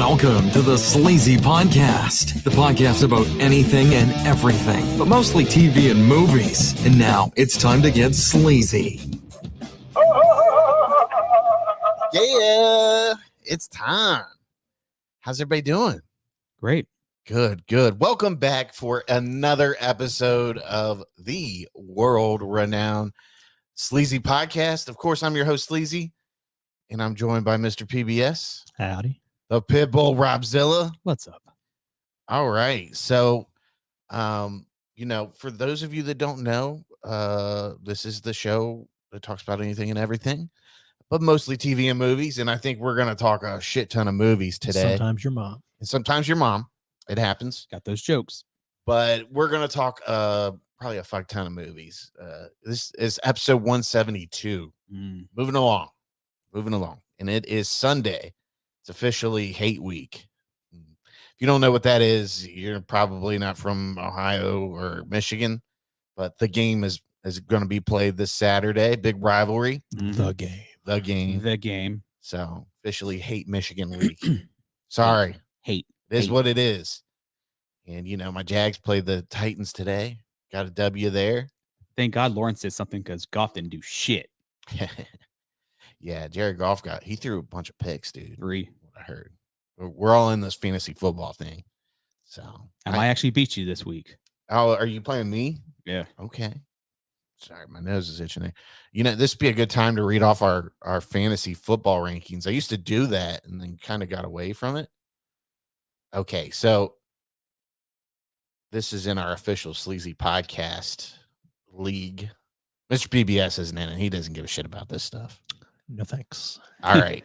Welcome to the Sleazy Podcast, the podcast about anything and everything, but mostly TV and movies. And now it's time to get sleazy. Yeah, it's time. How's everybody doing? Great. Good. Welcome back for another episode of the world-renowned Sleazy Podcast. Of course, I'm your host, Sleazy, and I'm joined by Mr. PBS. Howdy. The Pitbull Robzilla. What's up? All right. So, for those of you that don't know, this is the show that talks about anything and everything, but mostly TV and movies. And I think we're going to talk a shit ton of movies today. Sometimes your mom. And sometimes your mom. It happens. Got those jokes. But we're going to talk probably a fuck ton of movies. This is episode 172. Moving along. And it is Sunday. It's officially hate week. If you don't know what that is, you're probably not from Ohio or Michigan, but the game is going to be played this Saturday. Big rivalry. The game. So officially hate Michigan week. Sorry. Hate. It is what it is. And, my Jags played the Titans today. Got a W there. Thank God Lawrence did something because Goff didn't do shit. Yeah, Jared Goff he threw a bunch of picks, dude. 3. What I heard. We're all in this fantasy football thing. So I might actually beat you this week. Oh, are you playing me? Yeah. Okay. Sorry, my nose is itching there. This would be a good time to read off our fantasy football rankings. I used to do that and then kind of got away from it. Okay, so this is in our official Sleazy Podcast league. Mr. PBS isn't in it. He doesn't give a shit about this stuff. No thanks. All right.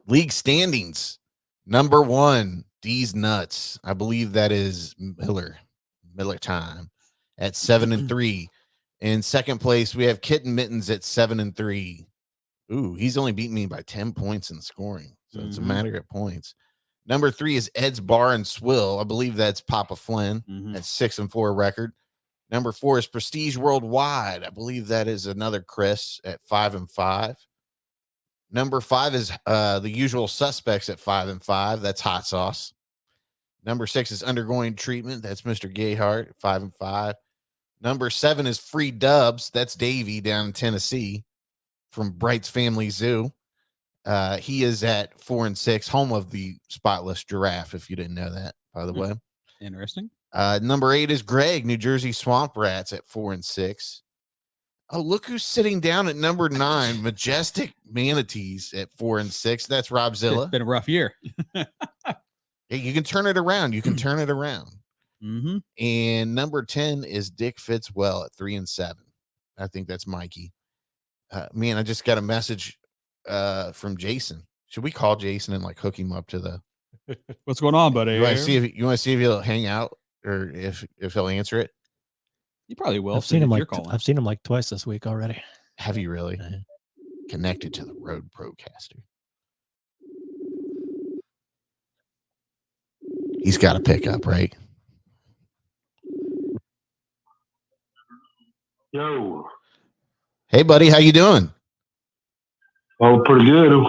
League standings. Number 1, D's Nuts. I believe that is Miller time at 7-3. In second place, we have Kitten Mittens at 7-3. Ooh, he's only beaten me by 10 points in scoring. So it's a matter of points. Number 3 is Ed's Bar and Swill. I believe that's Papa Flynn at 6-4 record. Number 4 is Prestige Worldwide. I believe that is another Chris at 5-5. Number 5 is The Usual Suspects at 5-5. That's Hot Sauce. Number 6 is Undergoing Treatment. That's Mr. Gayheart at 5-5. Number 7 is Free Dubs. That's Davey down in Tennessee from Bright's Family Zoo. He is at 4-6, home of the spotless giraffe, if you didn't know that, by the way. Interesting. Number 8 is Greg, New Jersey Swamp Rats at 4-6. Oh, look who's sitting down at number 9, Majestic Manatees at 4-6. That's Robzilla. It's been a rough year. Yeah, you can turn it around. And number 10 is Dick Fitzwell at 3-7. I think that's Mikey. Man, I just got a message from Jason. Should we call Jason and hook him up to the? What's going on, buddy? You want to see if he'll hang out or if he'll answer it? You probably will. I've seen him like twice this week already. Have you really? Connected to the Rode Procaster. He's got to pick up, right? Yo. Hey, buddy, how you doing? Oh, pretty good.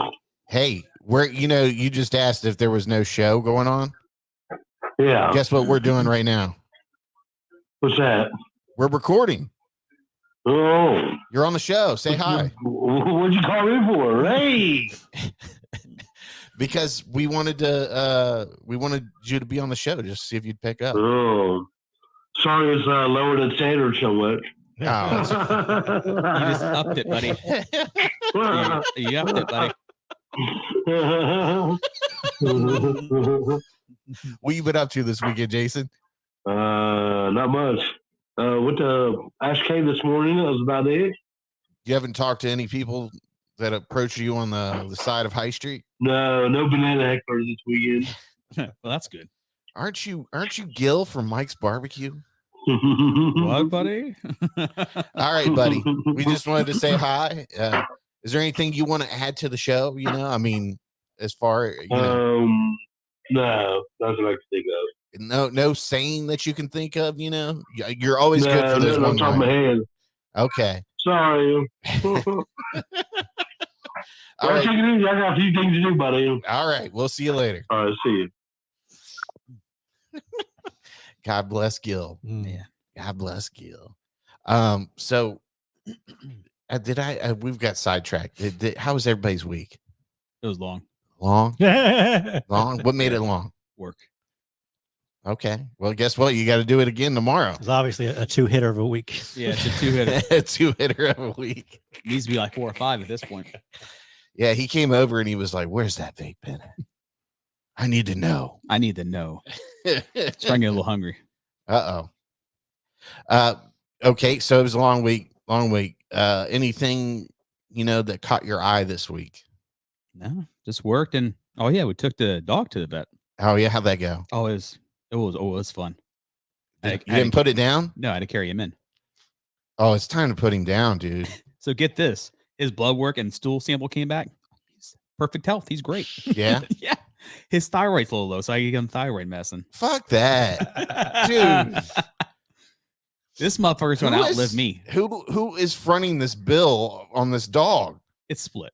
Hey, you just asked if there was no show going on. Yeah. Guess what we're doing right now? What's that? We're recording. Oh. You're on the show. Say hi. What'd you call me for? Hey. Because we wanted you to be on the show just to see if you'd pick up. Oh. Sorry, it's lowered the standard so much. Oh, You just upped it, buddy. You upped it, buddy. what you been up to this weekend, Jason? Not much. Went to Ash Cave this morning. That was about it. You haven't talked to any people that approached you on the side of High Street? No banana hecklers this weekend. Well, that's good. Aren't you Gil from Mike's Barbecue? What, buddy? All right, buddy. We just wanted to say hi. Is there anything you want to add to the show? As far no, nothing I can think of. No saying that you can think of. You're always good for this one. Top of my head. Okay. Sorry. All right. Take it easy. I got a few things to do, buddy. All right. We'll see you later. All right, see you. God bless Gil. Yeah. God bless Gil. So we've got sidetracked. How was everybody's week? It was long. Long? It's Long? What made it long? Work. Okay. Well, guess what? You got to do it again tomorrow. obviously a two-hitter of a week. Yeah, it's a 2-hitter. A 2-hitter of a week. Needs to be like 4 or 5 at this point. Yeah, he came over and he was like, "Where's that vape pen at? I need to know." I need to know. Starting to get a little hungry. Okay, so it was a long week. Anything that caught your eye this week? No, just worked and we took the dog to the vet. Oh yeah, how'd that go? Oh, it was fun. You didn't put it down? No, I had to carry him in. Oh, it's time to put him down, dude. So get this. His blood work and stool sample came back. He's perfect health. He's great. Yeah? Yeah. His thyroid's a little low, so I give him thyroid medicine. Fuck that. Dude. This motherfucker's going to outlive me. Who is fronting this bill on this dog? It's split.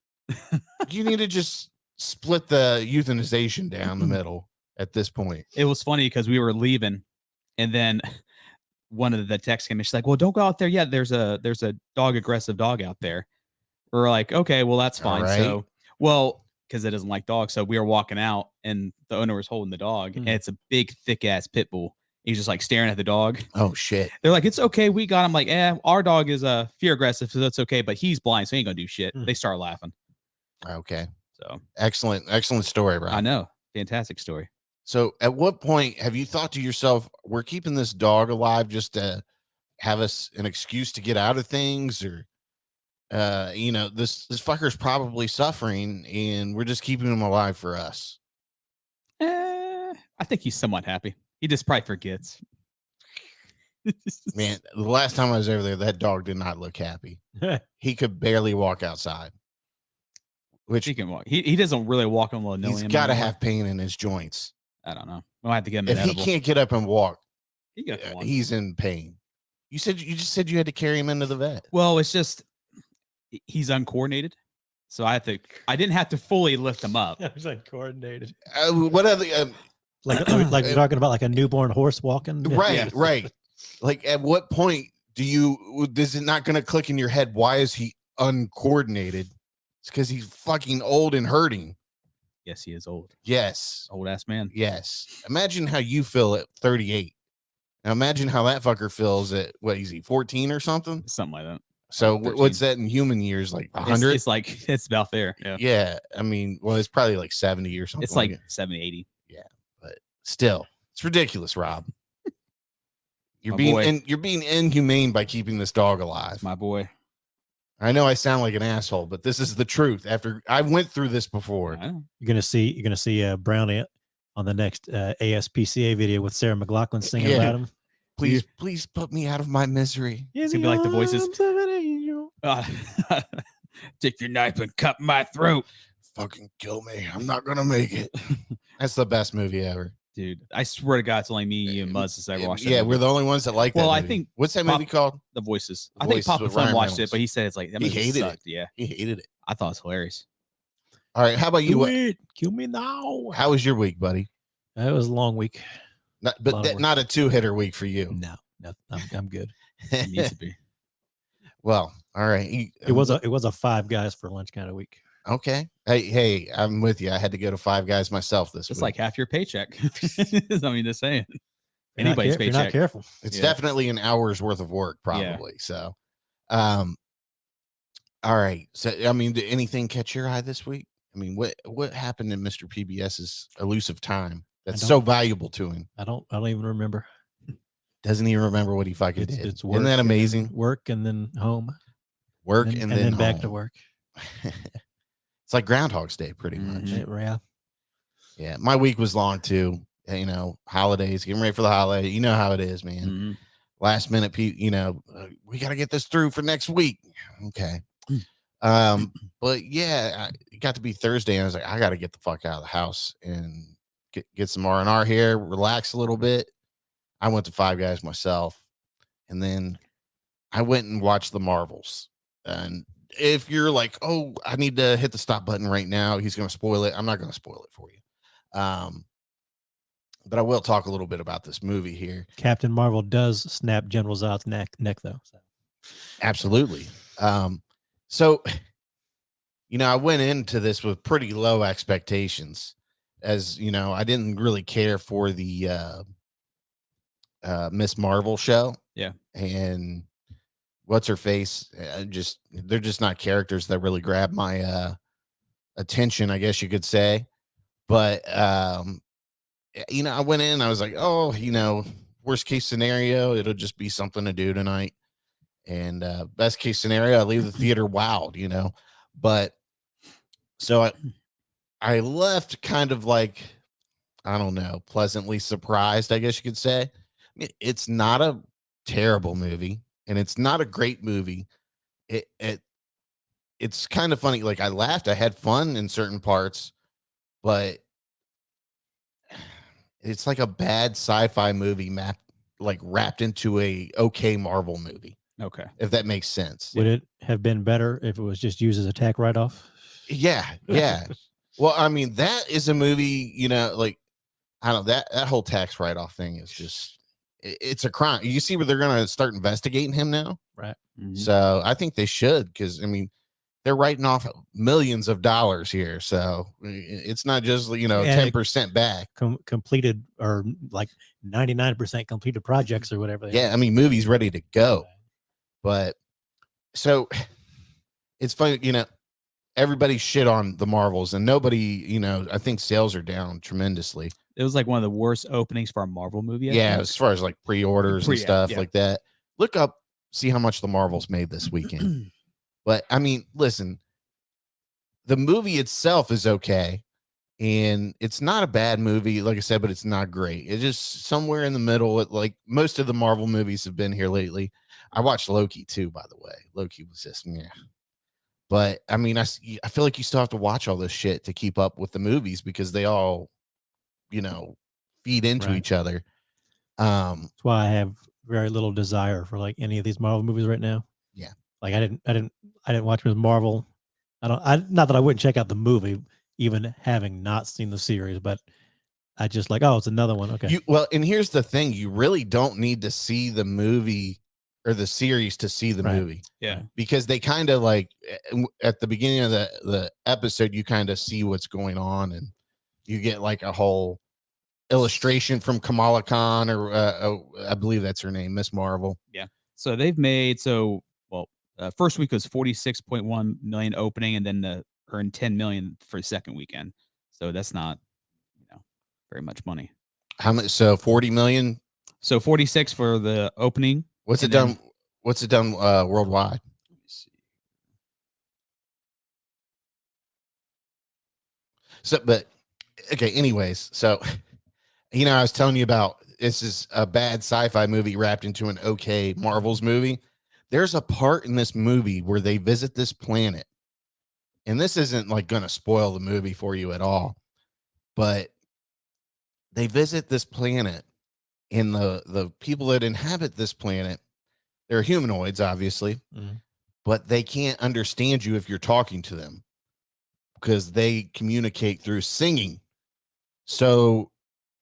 You need to just split the euthanization down the middle at this point. It was funny because we were leaving and then one of the texts came in. She's like, well, don't go out there yet. There's a aggressive dog out there. We're like, okay, well, that's fine. Right. So, because it doesn't like dogs. So we were walking out and the owner was holding the dog and it's a big, thick ass pit bull. He's just like staring at the dog. Oh, shit. They're like, it's okay. We got him. Like, our dog is fear aggressive. So that's okay. But he's blind. So he ain't going to do shit. They start laughing. Okay. So excellent story, Rob. I know. Fantastic story. So at what point have you thought to yourself, we're keeping this dog alive just to have us an excuse to get out of things, or this fucker's probably suffering and we're just keeping him alive for us? I think he's somewhat happy. He just probably forgets. Man, the last time I was over there, that dog did not look happy. He could barely walk outside. Which he can walk. He doesn't really walk on linoleum. He's got to have pain in his joints. I don't know. We'll have to get him. If he can't get up and walk, he's in pain. You just said you had to carry him into the vet. Well, it's just he's uncoordinated, so I didn't have to fully lift him up. He's uncoordinated. What other like you're talking about like a newborn horse walking? Right, Yeah. right. Like at what point is it not going to click in your head? Why is he uncoordinated? It's because he's fucking old and hurting. Yes, he is old. Yes. Old ass man. Yes. Imagine how you feel at 38. Now imagine how that fucker feels at, what is he, 14 or something? Something like that. So what's that in human years? Like 100? It's about there. Yeah. Yeah. I mean, well, it's probably like 70 or something. It's like 70, 80. Yeah. But still, it's ridiculous, Rob. You're being inhumane by keeping this dog alive. My boy. I know I sound like an asshole, but this is the truth. After I went through this before, you're gonna see Brownie on the next ASPCA video with Sarah McLachlan singing about him. Please put me out of my misery. It's gonna be like the voices. Take your knife and cut my throat. Fucking kill me. I'm not gonna make it. That's the best movie ever. Dude, I swear to God, it's only me, you, and Muzz that watched it. Yeah, we're the only ones that like that. Well, movie. I think what's that movie called? The Voices. The I think Voices Papa with Flynn Ryan watched Reynolds. it, but he said it's like that he movie hated sucked. it. Yeah, he hated it. I thought it was hilarious. All right, how about you? Kill me now. How was your week, buddy? It was a long week. Not a 2-hitter week for you. No, I'm good. It needs to be. Well, all right. It was a 5 guys for lunch kind of week. Okay. Hey, I'm with you. I had to go to 5 guys myself this week. It's like half your paycheck. I mean, just saying. You're Anybody's you're not paycheck. careful. It's definitely an hour's worth of work, probably. So, all right. So, I mean, did anything catch your eye this week? I mean, what happened in Mr. PBS's elusive time that's so valuable to him? I don't even remember. Doesn't even remember what he fucking did. It's work. Isn't that amazing? Work and then home. Work and and then back home. to work. It's like Groundhog's Day, pretty much. Yeah. Yeah. My week was long too. Holidays, getting ready for the holiday. You know how it is, man. Mm-hmm. Last minute, we got to get this through for next week. Okay. But yeah, it got to be Thursday, and I was like, I got to get the fuck out of the house and get some R&R here, relax a little bit. I went to 5 Guys myself, and then I went and watched the Marvels. And if you're like, oh, I need to hit the stop button right now, he's going to spoil it. I'm not going to spoil it for you. But I will talk a little bit about this movie here. Captain Marvel does snap General Zod's neck though. So. Absolutely. So, I went into this with pretty low expectations, as I didn't really care for the Miss Marvel show. Yeah. And what's her face? They're just not characters that really grab my attention, I guess you could say. But I went in, I was like, oh, worst case scenario, it'll just be something to do tonight. And best case scenario, I leave the theater wowed, But so I left kind of like, I don't know, pleasantly surprised, I guess you could say. It's not a terrible movie, and it's not a great movie. It's kind of funny. Like, I laughed, I had fun in certain parts, but it's like a bad sci-fi movie wrapped into a okay Marvel movie. Okay. If that makes sense. Would it have been better if it was just used as a tack write-off? Yeah. Well, I mean, that is a movie, like, I don't know, that whole tax write-off thing is just, it's a crime. You see where they're going to start investigating him now? Right. Mhm. So I think they should, because, I mean, they're writing off millions of dollars here. So it's not just, 10% back. Completed, or like 99% completed projects or whatever. Yeah. I mean, movie's ready to go. But so it's funny, everybody shit on the Marvels, and nobody, I think sales are down tremendously. It was like one of the worst openings for a Marvel movie. I think. As far as like pre-orders and stuff like that. Look up, see how much the Marvels made this weekend. But I mean, listen, the movie itself is okay, and it's not a bad movie, like I said, but it's not great. It's just somewhere in the middle. Like most of the Marvel movies have been here lately. I watched Loki too, by the way. Loki was just, yeah. But I mean, I feel like you still have to watch all this shit to keep up with the movies, because they all, feed into each other. That's why I have very little desire for like any of these Marvel movies right now. Yeah. Like I didn't watch Ms. Marvel. Not that I wouldn't check out the movie, even having not seen the series, but I just like, oh, it's another one. Okay. And here's the thing: you really don't need to see the movie or the series to see the movie. Yeah. Because they kind of like at the beginning of the episode, you kind of see what's going on, and you get like a whole illustration from Kamala Khan, or I believe that's her name, Miss Marvel. Yeah. So they've made, first week was 46.1 million opening, and then earned 10 million for the second weekend. So that's not, very much money. How much? So 40 million. So 46 for the opening. What's it done worldwide? Let me see. So, but okay. Anyways, so I was telling you about, this is a bad sci-fi movie wrapped into an okay Marvel's movie. There's a part in this movie where they visit this planet, and this isn't like going to spoil the movie for you at all, but they visit this planet, and the people that inhabit this planet, they're humanoids, obviously, but they can't understand you if you're talking to them, because they communicate through singing. So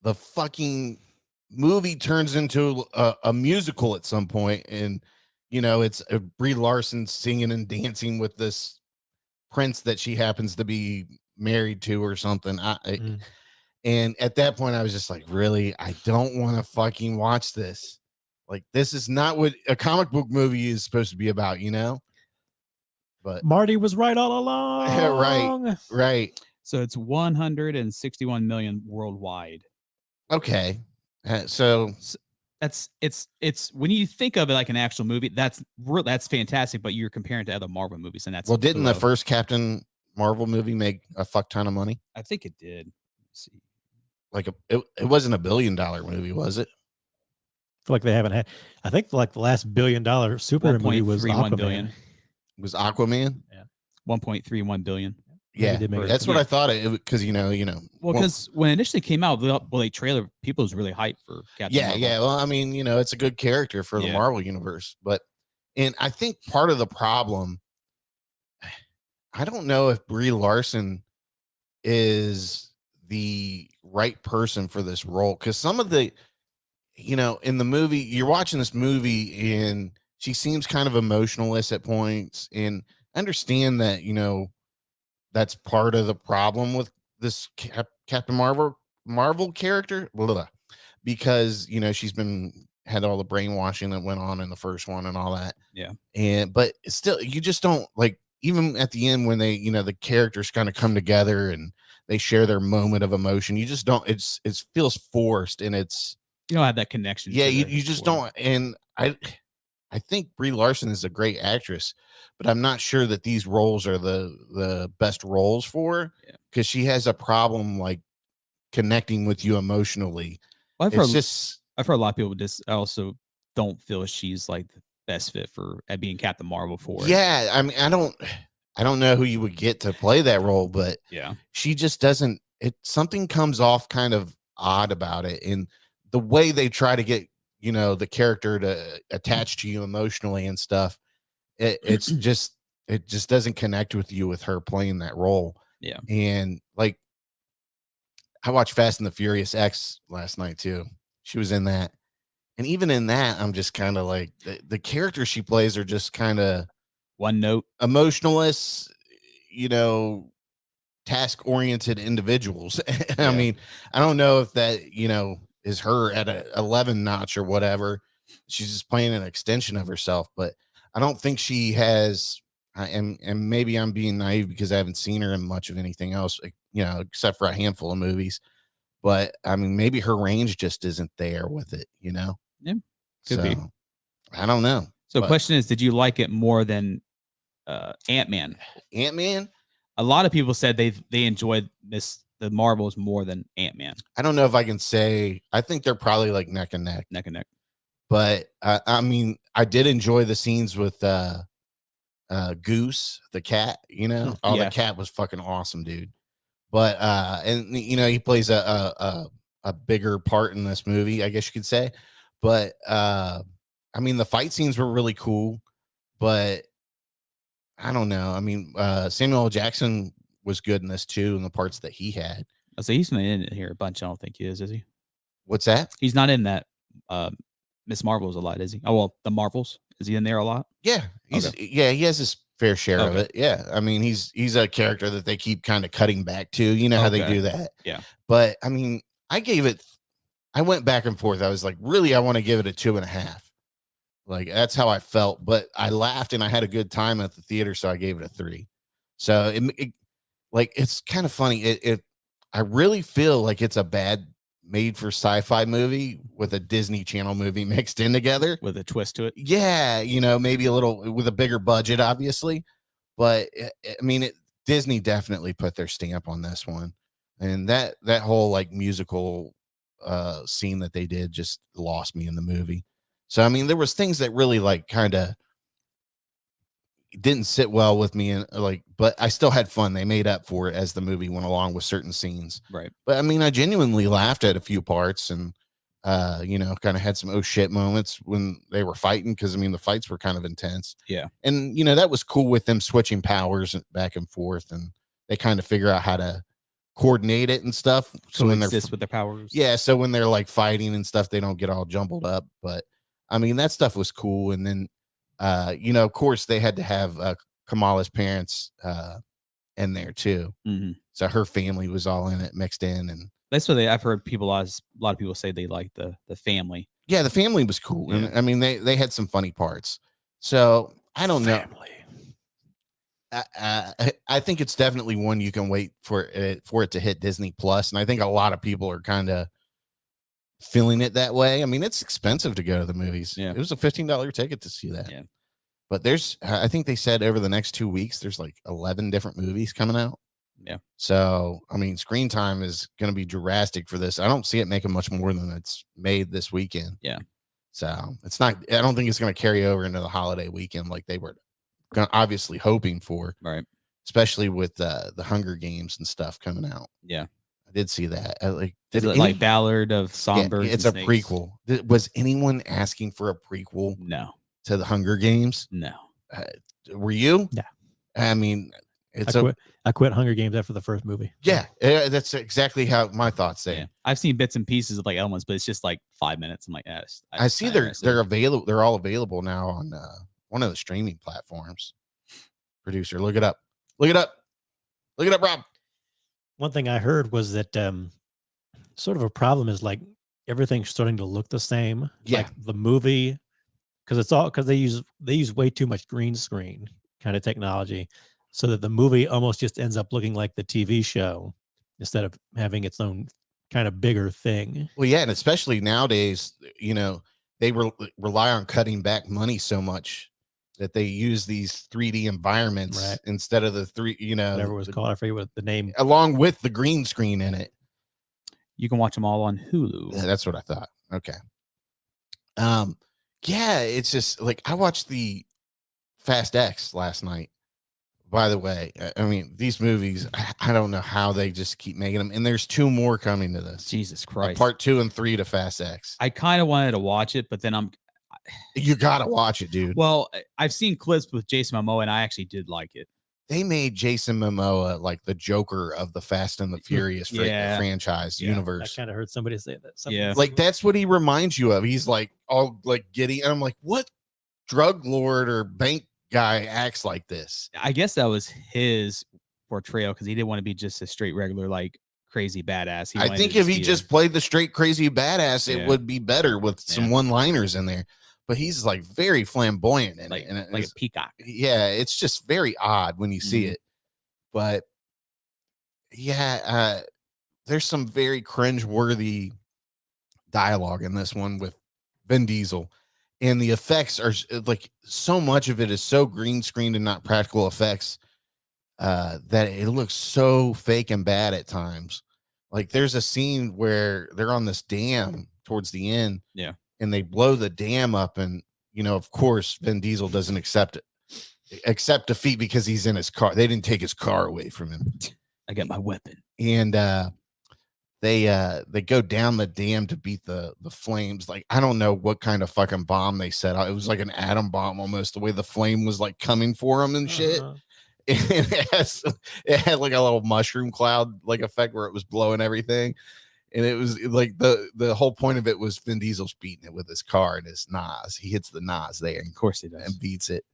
the fucking movie turns into a musical at some point, and it's Brie Larson singing and dancing with this prince that she happens to be married to or something. And at that point, I was just like, really, I don't want to fucking watch this. Like, this is not what a comic book movie is supposed to be about, But Marty was right all along. Right. So it's 161 million worldwide. Okay. So it's when you think of it like an actual movie, that's fantastic, but you're comparing it to other Marvel movies, and that's didn't the first Captain Marvel movie make a fuck ton of money? I think it did. Let's see. Like it wasn't $1 billion movie, was it? I feel like they haven't had. I think like the last $1 billion superhero movie was Aquaman. Billion. It was Aquaman. Yeah, 1.31 billion. Yeah, that's what I thought. Because Well, because when it initially came out, the trailer, people was really hyped for Captain Marvel. Yeah. Well, I mean, it's a good character for the Marvel universe, and I think part of the problem I don't know if Brie Larson is the right person for this role, because some of the, in the movie, you're watching this movie and she seems kind of emotionless at points, and I understand that, that's part of the problem with this Captain Marvel character, blah, blah, blah, because she's had all the brainwashing that went on in the first one and all that. Yeah. But it's still, you just don't like, even at the end when they, the characters kind of come together and they share their moment of emotion, you just don't, it feels forced, and it's, You don't have that connection. yeah, to you just don't. And I think Brie Larson is a great actress, but I'm not sure that these roles are the best roles for her, because she has a problem like connecting with you emotionally. Well, It's I've heard a lot of people just also don't feel she's like the best fit for being Captain Marvel for it. Yeah, I mean, I don't know who you would get to play that role, but Yeah. she just doesn't. Something comes off kind of odd about it, and the way they try to get the character to attach to you emotionally and stuff. It just doesn't connect with you with her playing that role. Yeah. And like, I watched Fast and the Furious X last night too. She was in that. And even in that, I'm just kind of like, the characters she plays are just kind of one note, emotionless, task oriented individuals. I mean, I don't know if that, is her at a 11 notch or whatever. She's just playing an extension of herself, but I don't think she has. And maybe I'm being naive because I haven't seen her in much of anything else, except for a handful of movies. But I mean, maybe her range just isn't there with it, Yeah, could be. I don't know. So, the question is, did you like it more than Ant-Man? Ant-Man? A lot of people said they enjoyed the Marvels more than Ant-Man. I don't know if I can say. I think they're probably like neck and neck. Neck and neck. But I mean, I did enjoy the scenes with Goose, the cat. The cat was fucking awesome, dude. But and he plays a bigger part in this movie, I guess you could say. But I mean, the fight scenes were really cool, but I don't know. I mean, Samuel L. Jackson was good in this too, in the parts that he had. So he's not in it here a bunch. I don't think he is he? What's that? He's not in that. Miss Marvel's a lot, is he? Oh well, the Marvels, is he in there a lot? Yeah, he has his fair share of it. Yeah, I mean, he's a character that they keep kind of cutting back to. You know how they do that. Yeah, but I mean, I went back and forth. I was like, really, I want to give it a 2.5. Like, that's how I felt, but I laughed and I had a good time at the theater, so I gave it a 3. So it's kind of funny. I really feel like it's a bad made for sci-fi movie with a Disney Channel movie mixed in together with a twist to it. Yeah, maybe a little with a bigger budget, obviously, but I mean, Disney definitely put their stamp on this one, and that whole like musical scene that they did just lost me in the movie. So I mean, there was things that really like kind of didn't sit well with me, and but I still had fun. They made up for it as the movie went along with certain scenes. Right. But I mean, I genuinely laughed at a few parts, and kind of had some oh shit moments when they were fighting, because I mean the fights were kind of intense. Yeah. And that was cool with them switching powers back and forth, and they kind of figure out how to coordinate it and stuff. So when they're with their powers. Yeah. So when they're like fighting and stuff, they don't get all jumbled up. But I mean, that stuff was cool. And then of course they had to have Kamala's parents in there too. Mm-hmm. So her family was all in it, mixed in, and that's what I've heard a lot of people say they like the family. Yeah, the family was cool. Yeah. And I mean, they had some funny parts. So I don't know. I think it's definitely one you can wait for it to hit Disney Plus, and I think a lot of people are kind of feeling it that way. I mean, it's expensive to go to the movies. Yeah. It was a $15 ticket to see that. Yeah. But I think they said over the next 2 weeks, there's like 11 different movies coming out. Yeah. So, I mean, screen time is going to be drastic for this. I don't see it making much more than it's made this weekend. Yeah. So it's not, I don't think it's going to carry over into the holiday weekend like they were obviously hoping for. Right. Especially with the Hunger Games and stuff coming out. Yeah. I did see that. Is it like Ballad of Songbirds? Yeah, it's a prequel. Was anyone asking for a prequel? No. To the Hunger Games? No. Were you? No. I mean, It's I quit Hunger Games after the first movie. yeah, that's exactly how my thoughts say. Yeah. I've seen bits and pieces of like elements, but it's just like 5 minutes. I'm like, yes. I see they're available. They're all available now on one of the streaming platforms. Producer, look it up. Look it up. Look it up, Rob. One thing I heard was that sort of a problem is like everything's starting to look the same. Yeah. Like the movie, because they use way too much green screen kind of technology, so that the movie almost just ends up looking like the TV show instead of having its own kind of bigger thing. Well, yeah, and especially nowadays, they rely on cutting back money so much that they use these 3D environments instead of the whatever it was called. I forget what the name. Along with the green screen in it. You can watch them all on Hulu. Yeah, that's what I thought. Okay. Yeah, it's just like I watched the Fast X last night. By the way, I mean, these movies, I don't know how they just keep making them. And there's 2 more coming to this. Jesus Christ. Part 2 and 3 to Fast X. I kind of wanted to watch it, but then you got to watch it, dude. Well, I've seen clips with Jason Momoa, and I actually did like it. They made Jason Momoa like the Joker of the Fast and the Furious franchise universe. I kind of heard somebody say that. Yeah. Like, that's what he reminds you of. He's like all like giddy. And I'm like, what drug lord or bank guy acts like this? I guess that was his portrayal because he didn't want to be just a straight regular, like crazy badass. I think if he just played the straight crazy badass, it would be better with some one-liners in there. But he's like very flamboyant in like, it, and like a peacock. Yeah, it's just very odd when you see it. But yeah, there's some very cringe-worthy dialogue in this one with Vin Diesel, and the effects are like so much of it is so green screened and not practical effects that it looks so fake and bad at times. Like there's a scene where they're on this dam towards the end, and they blow the dam up, and of course Vin Diesel doesn't accept defeat because he's in his car. They didn't take his car away from him. I got my weapon. And they go down the dam to beat the flames. Like I don't know what kind of fucking bomb they set out. It was like an atom bomb almost, the way the flame was like coming for them and shit. And it had like a little mushroom cloud like effect where it was blowing everything. And it was like the whole point of it was Vin Diesel's beating it with his car and his NOS. He hits the NOS there. Of course he does. And beats it.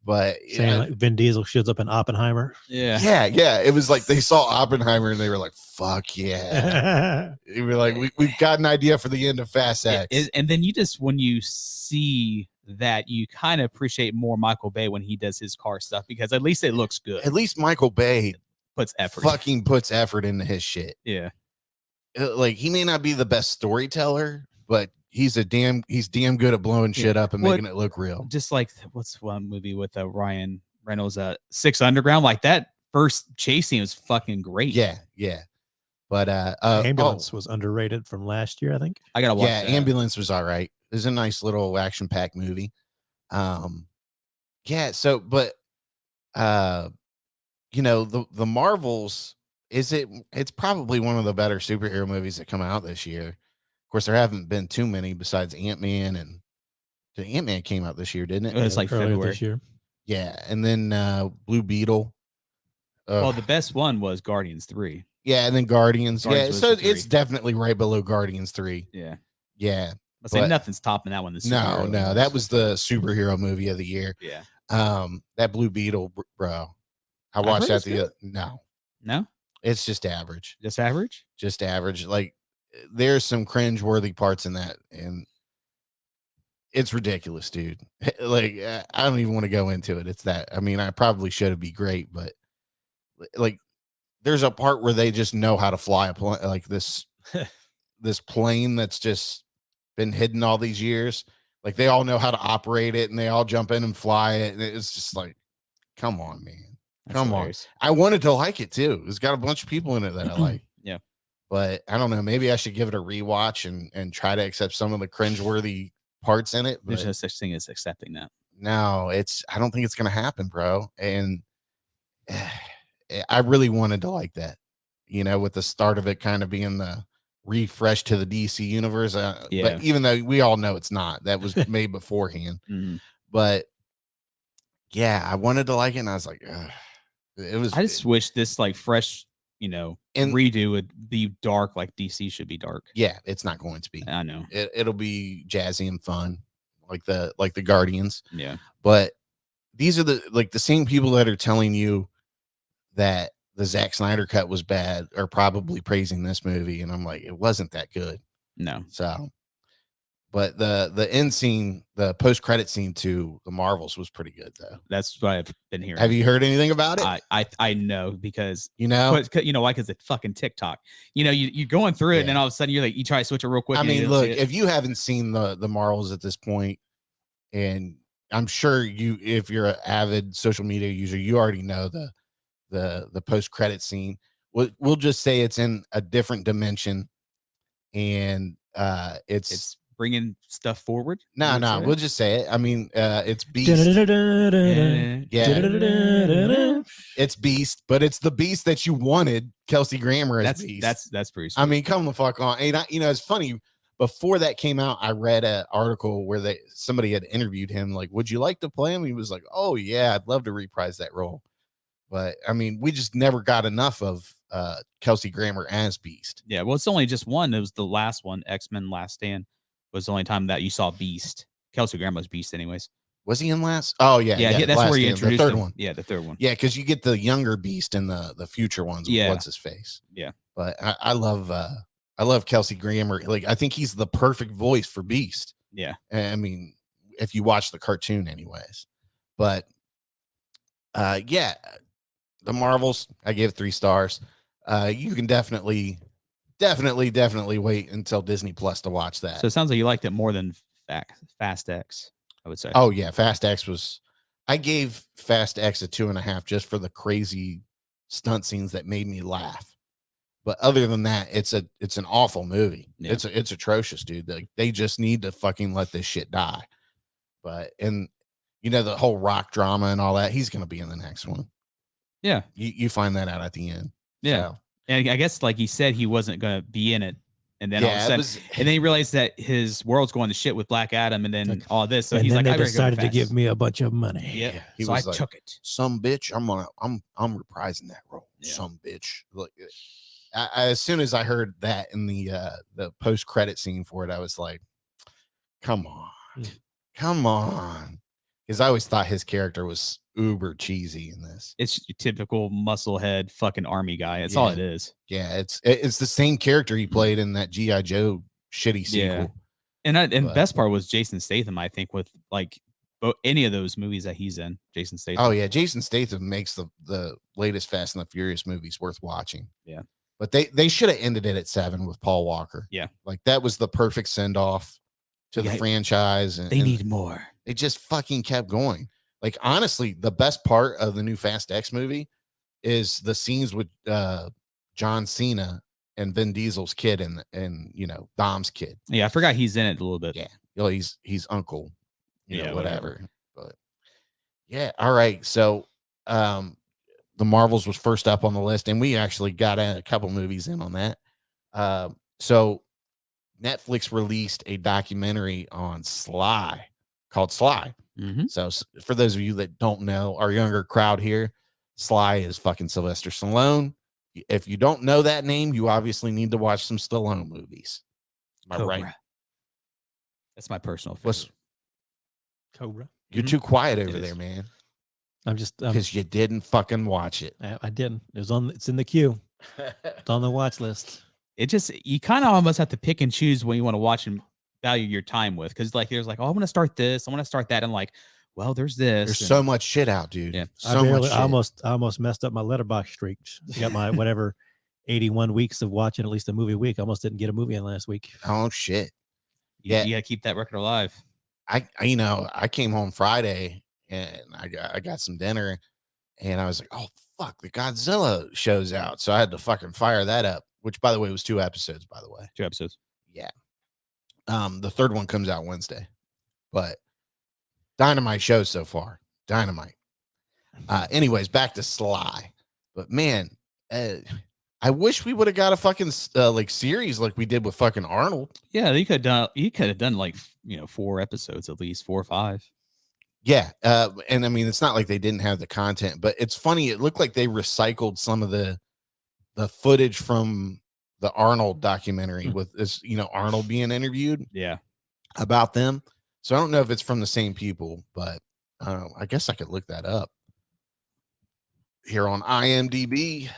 But saying like Vin Diesel shows up in Oppenheimer. Yeah. It was like they saw Oppenheimer and they were like, fuck yeah. They were like, we've got an idea for the end of Fast X. And then when you see that, you kind of appreciate more Michael Bay when he does his car stuff, because at least it looks good. At least Michael Bay puts effort into his shit. Yeah. Like he may not be the best storyteller, but he's damn good at blowing shit up and making it look real. Just like what's one movie with Ryan Reynolds, 6 Underground, like that first chase scene was fucking great. Yeah. But Ambulance was underrated from last year, I think. I gotta watch that. Ambulance was all right. It was a nice little action-packed movie. The Marvels, it's probably one of the better superhero movies that come out this year. Of course, there haven't been too many besides Ant-Man, and Ant-Man came out this year, didn't it? It was like February this year. Yeah, and then Blue Beetle. Well, the best one was Guardians 3. Yeah, and then Guardians. Yeah, so it's 3. Definitely right below Guardians 3. Yeah. Yeah. But nothing's topping that one. No, that was the superhero movie of the year. Yeah. That Blue Beetle, bro. I watched that No, it's just average. Just average. Like there's some cringe-worthy parts in that, and it's ridiculous, dude. Like I don't even want to go into it. It's that. I mean, I probably should be great, but like there's a part where they just know how to fly a plane, like this plane that's just been hidden all these years. Like they all know how to operate it, and they all jump in and fly it, and it's just like, come on, man. Come on. I wanted to like it too. It's got a bunch of people in it that I like. Yeah. But I don't know. Maybe I should give it a rewatch and try to accept some of the cringeworthy parts in it. But there's no such thing as accepting that. No, I don't think it's going to happen, bro. And I really wanted to like that, with the start of it kind of being the refresh to the DC universe. But even though we all know it's not, that was made beforehand. Mm-hmm. But yeah, I wanted to like it, and I was like, ugh. It was. I just wish this like fresh, And- redo would be dark like DC should be dark. Yeah, it's not going to be. I know. It'll be jazzy and fun, like the Guardians. Yeah. But these are the same people that are telling you that the Zack Snyder cut was bad are probably praising this movie, and I'm like, it wasn't that good. No. So, but the end scene, the post credit scene to the Marvels was pretty good though. That's what I've been hearing. Have you heard anything about it? I know because you know why? Because it's fucking TikTok. You're going through it, and then all of a sudden you try to switch it real quick. I and you mean, don't look, see it. if you haven't seen the Marvels at this point, and I'm sure if you're an avid social media user, you already know the post credit scene. We'll just say it's in a different dimension, and it's bringing stuff forward. no, we'll just say it. I mean, it's Beast. It's Beast, but it's the Beast that you wanted, Kelsey Grammer as Beast. That's pretty sweet. I mean, come the fuck on. And it's funny. Before that came out, I read an article where somebody had interviewed him. Like, would you like to play him? He was like, "Oh yeah, I'd love to reprise that role." But I mean, we just never got enough of Kelsey Grammer as Beast. Yeah, well, it's only just one. It was the last one, X-Men Last Stand, was the only time that you saw Beast. Kelsey Grammer's Beast, anyways. Was he in last? Oh yeah, that's where you introduced the third him. one. Yeah, the third one. Yeah, because you get the younger Beast in the future ones. Yeah. What's his face? Yeah, but I love Kelsey Grammer. Like, I think he's the perfect voice for Beast. Yeah, I mean, if you watch the cartoon, anyways. But yeah, the Marvels, I gave 3 stars. You can definitely wait until Disney Plus to watch that. so it sounds like you liked it more than Fast X, I would say. Oh yeah, Fast X was. I gave Fast X a 2.5 just for the crazy stunt scenes that made me laugh. But other than that, it's an awful movie. Yeah. It's atrocious, dude. Like, they just need to fucking let this shit die. But the whole Rock drama and all that, he's gonna be in the next one. Yeah, You find that out at the end. yeah. So, And I guess like he said he wasn't gonna be in it, and then all of a sudden, and then he realized that his world's going to shit with Black Adam, and then all this. So and he's then like, they I decided to give me a bunch of money. Yeah, he so was I like, took it. Some bitch, I'm reprising that role. Yeah. Some bitch. Like, as soon as I heard that in the post credit scene for it, I was like, come on, because I always thought his character was uber cheesy in this. It's your typical musclehead fucking army guy. That's all it is. Yeah, it's the same character he played in that G.I. Joe shitty sequel. Yeah. And best part was Jason Statham, I think, with like any of those movies that he's in. Jason Statham. Oh yeah, Jason Statham makes the latest Fast and the Furious movies worth watching. Yeah. But they should have ended it at 7 with Paul Walker. Yeah. Like, that was the perfect send off to the franchise. And they need more. They just fucking kept going. Like, honestly, the best part of the new Fast X movie is the scenes with John Cena and Vin Diesel's kid and Dom's kid. Yeah, I forgot he's in it a little bit. Yeah. He's uncle. Whatever. But yeah, all right. So the Marvels was first up on the list, and we actually got a couple movies in on that. So Netflix released a documentary on Sly called Sly. Mm-hmm. So for those of you that don't know, our younger crowd here, Sly is fucking Sylvester Stallone. If you don't know that name, you obviously need to watch some Stallone movies. Am I right? That's my personal favorite. Cobra. You're too quiet over there, man. I'm just because you didn't fucking watch it. I didn't. It's in the queue. It's on the watch list. You kind of almost have to pick and choose when you want to watch and value your time with, because like there's like, oh, I want to start this, I want to start that, and like, well, there's this. There's so much shit out, dude. Yeah, so much shit. I almost messed up my letterbox streak. I got my whatever 81 weeks of watching at least a movie a week. I almost didn't get a movie in last week. Oh shit! Yeah, you gotta keep that record alive. I came home Friday and I got some dinner, and I was like, oh fuck, the Godzilla show's out, so I had to fucking fire that up. Which, by the way, was 2 episodes. By the way, 2 episodes. Yeah. The third one comes out Wednesday, but dynamite show so far. Dynamite. Anyways, back to Sly. But man, I wish we would have got a fucking like series like we did with fucking Arnold. Yeah, you could have done like 4 episodes at least, 4 or 5. Yeah, and I mean, it's not like they didn't have the content, but it's funny. It looked like they recycled some of the footage from the Arnold documentary with this, Arnold being interviewed Yeah. about them. So I don't know if it's from the same people, but I guess I could look that up here on IMDb.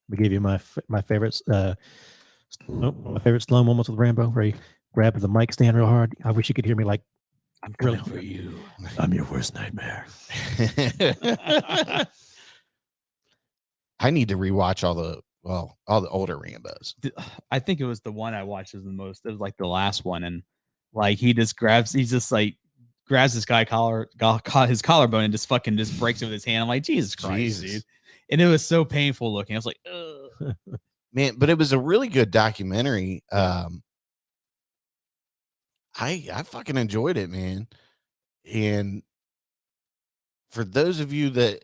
We give you my favorite my favorite slow moments with Rambo, where he grabbed the mic stand real hard. I wish you could hear me like, I'm really coming for you. I'm your worst nightmare. I need to rewatch all the older Rambos. I think it was the one I watched was the most. It was like the last one, and like he just grabs his guy his collarbone and just breaks it with his hand. I'm like, Jesus Christ, dude. And it was so painful looking. I was like, ugh. Man, but it was a really good documentary. I fucking enjoyed it, man. And for those of you that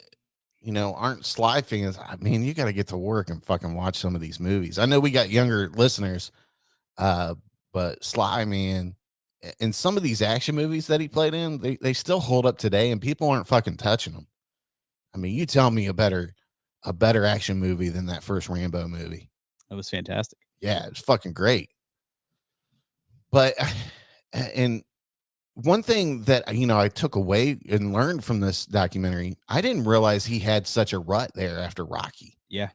aren't Sly fans, I mean, you got to get to work and fucking watch some of these movies. I know we got younger listeners, but Sly, man, and some of these action movies that he played in, they still hold up today, and people aren't fucking touching them. I mean, you tell me a better action movie than that first Rambo movie. That was fantastic. Yeah, it was fucking great. But and one thing that I took away and learned from this documentary, I didn't realize he had such a rut there after Rocky. Yeah,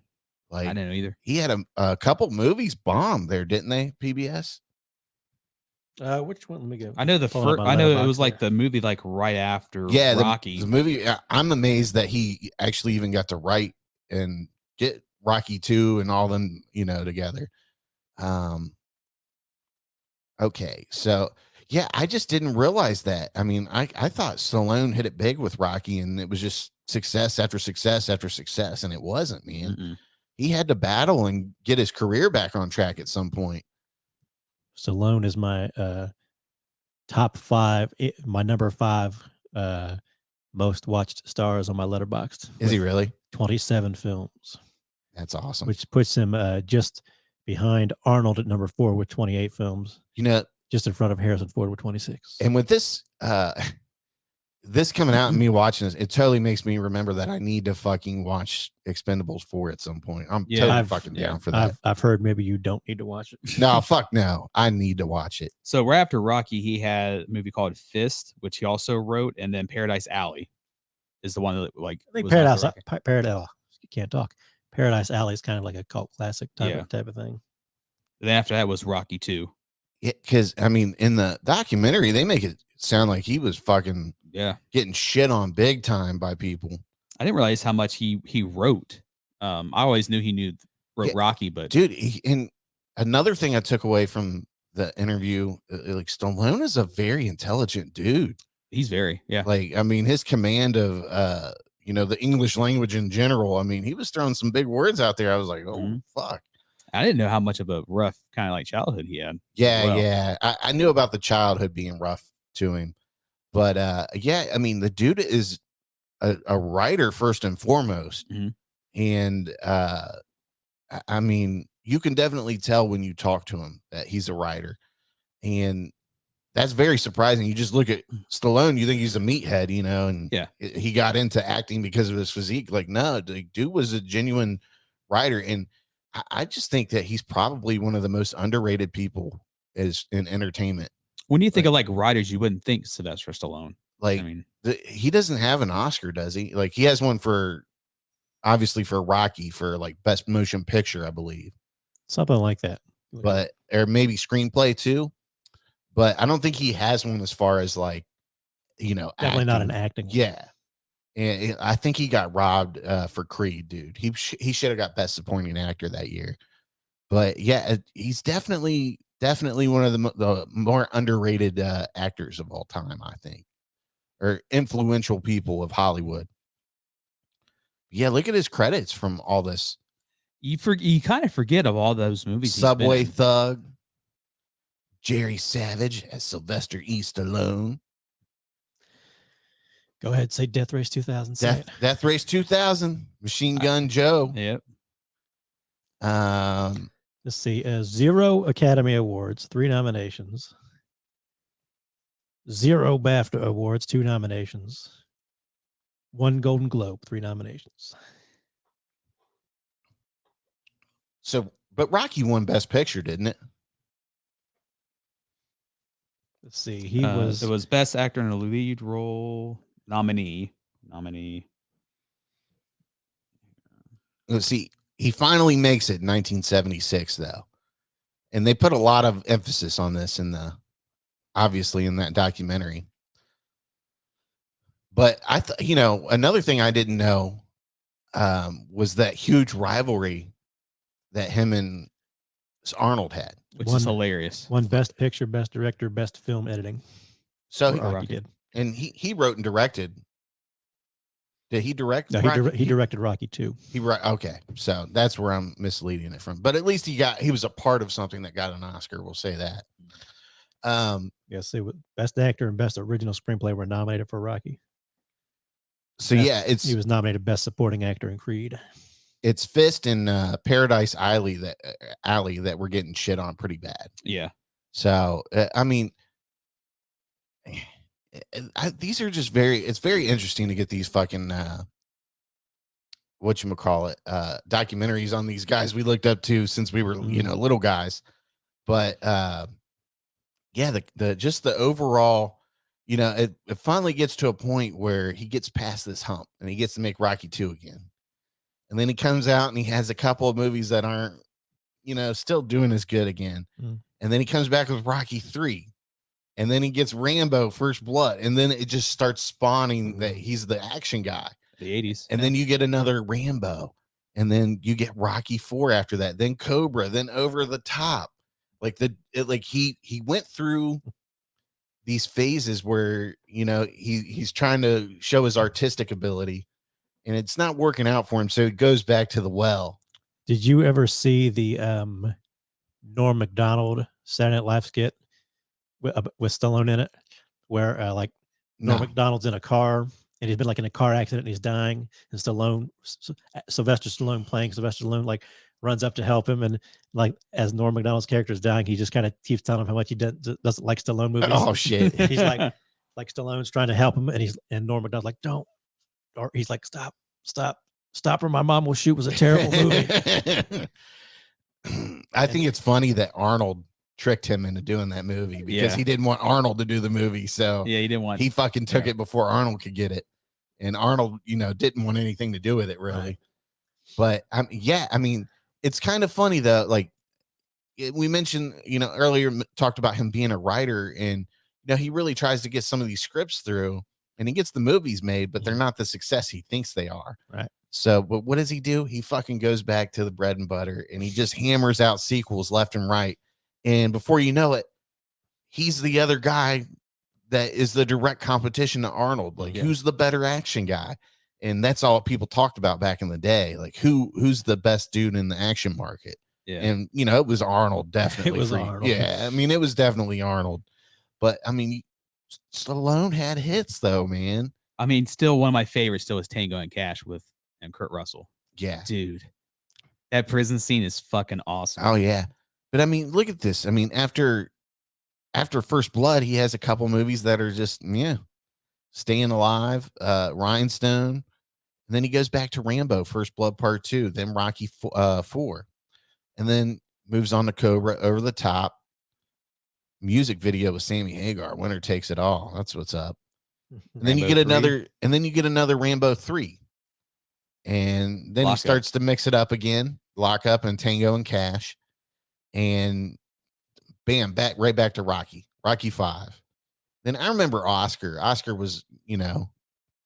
like I didn't know either. He had a couple movies bombed there, didn't they? PBS. Which one? Let me go. I know the first. I know it was like the movie like right after Rocky. The movie. I'm amazed that he actually even got to write and get Rocky 2 and all them together. Okay, so yeah, I just didn't realize that. I mean, I thought Stallone hit it big with Rocky, and it was just success after success after success, and it wasn't, man. Mm-mm. He had to battle and get his career back on track at some point. Stallone is my top 5, my number 5 most watched stars on my Letterboxd. Is he really? 27 films. That's awesome. Which puts him just behind Arnold at number 4 with 28 films. Just in front of Harrison Ford with 26. And with this this coming out and me watching this, it totally makes me remember that I need to fucking watch Expendables 4 at some point. I'm totally fucking down for that. I've heard maybe you don't need to watch it. No, fuck no. I need to watch it. So right after Rocky, he had a movie called Fist, which he also wrote, and then Paradise Alley is the one that I think Paradise. You can't talk. Paradise Alley is kind of like a cult classic type of thing. And then after that was Rocky 2. Yeah, because I mean, in the documentary, they make it sound like he was fucking getting shit on big time by people. I didn't realize how much he wrote. I always knew he wrote Rocky, but dude, and another thing I took away from the interview, like Stallone is a very intelligent dude. He's very, like, I mean, his command of the English language in general. I mean, he was throwing some big words out there. I was like, oh fuck. I didn't know how much of a rough kind of like childhood he had. Yeah. I knew about the childhood being rough to him, but I mean, the dude is a writer first and foremost. And I mean, you can definitely tell when you talk to him that he's a writer, and that's very surprising. You just look at Stallone, you think he's a meathead, and he got into acting because of his physique. Like, no, the dude was a genuine writer, and I just think that he's probably one of the most underrated people is in entertainment. When you think of like writers, you wouldn't think Sylvester Stallone. Like, I mean, he doesn't have an Oscar, does he? Like, he has one obviously for Rocky for like best motion picture, I believe. Something like that. But, or maybe screenplay too. But I don't think he has one as far as like, definitely acting. not an acting. Yeah. And I think he got robbed for Creed, dude. He should have got best supporting actor that year. But yeah, he's definitely one of the more underrated actors of all time, I think, or influential people of Hollywood. Yeah, look at his credits from all this. You kind of forget of all those movies. Subway Thug, Jerry Savage as Sylvester E. Stallone. Go ahead, say Death Race 2000. Death Race 2000, Machine Gun Joe. Yep. Let's see. 0 Academy Awards, 3 nominations. 0 BAFTA awards, 2 nominations. 1 Golden Globe, 3 nominations. So, but Rocky won Best Picture, didn't it? Let's see. He It was Best Actor in a Lead Role nominee. Let's see. He finally makes it in 1976, though, and they put a lot of emphasis on this obviously in that documentary. But another thing I didn't know was that huge rivalry that him and Arnold had, which is hilarious. Won Best Picture, Best Director, Best Film Editing. So Rocky did, and he wrote and directed. Did he direct? No, he directed Rocky too. Okay, so that's where I'm misleading it from. But at least he was a part of something that got an Oscar. We'll say that. Yes, Best Actor and Best Original Screenplay were nominated for Rocky. So he was nominated Best Supporting Actor in Creed. It's Fist and Paradise Alley that we're getting shit on pretty bad. Yeah. So I mean, these are just it's very interesting to get these fucking documentaries on these guys we looked up to since we were little guys. But the overall, it finally gets to a point where he gets past this hump and he gets to make Rocky 2 again. And then he comes out and he has a couple of movies that aren't, still doing as good again. And then he comes back with Rocky 3. And then he gets Rambo First Blood. And then it just starts spawning that he's the action guy. The 80s. And then you get another Rambo. And then you get Rocky 4 after that. Then Cobra. Then Over the Top. He went through these phases where, he's trying to show his artistic ability. And it's not working out for him. So it goes back to the well. Did you ever see the Norm Macdonald Saturday Night Live skit with Stallone in it, where Norm Macdonald's in a car and he's been in a car accident and he's dying, and Sylvester Stallone playing Sylvester Stallone runs up to help him, and as Norm Macdonald's character is dying, he just kind of keeps telling him how much he doesn't like Stallone movies. Oh shit! He's like Stallone's trying to help him, and Norm Macdonald's like, don't, or he's like, stop, or my mom will shoot was a terrible movie. I think it's funny that Arnold tricked him into doing that movie because he didn't want Arnold to do the movie. So he didn't want. He fucking took it before Arnold could get it, and Arnold, didn't want anything to do with it really. Right. But I mean, it's kind of funny though. We mentioned, earlier talked about him being a writer, and he really tries to get some of these scripts through, and he gets the movies made, but they're not the success he thinks they are. Right. So, but what does he do? He fucking goes back to the bread and butter, and he just hammers out sequels left and right. And before you know it, he's the other guy that is the direct competition to Arnold. Who's the better action guy? And that's all people talked about back in the day. Who's the best dude in the action market? Yeah. And it was Arnold, definitely. It was Arnold. Yeah, I mean, it was definitely Arnold. But I mean, Stallone had hits though, man. I mean, still one of my favorites still is Tango and Cash with Kurt Russell. Yeah, dude, that prison scene is fucking awesome. Oh yeah. But I mean, look at this. I mean, after First Blood, he has a couple movies that are just Staying Alive, Rhinestone, and then he goes back to Rambo, First Blood Part 2, then Rocky 4, and then moves on to Cobra, Over the Top, music video with Sammy Hagar, Winner Takes It All. That's what's up. And then you get another Rambo 3, and then he starts to mix it up again, Lock Up and Tango and Cash. And bam, right back to Rocky 5. Then I remember Oscar. Oscar was,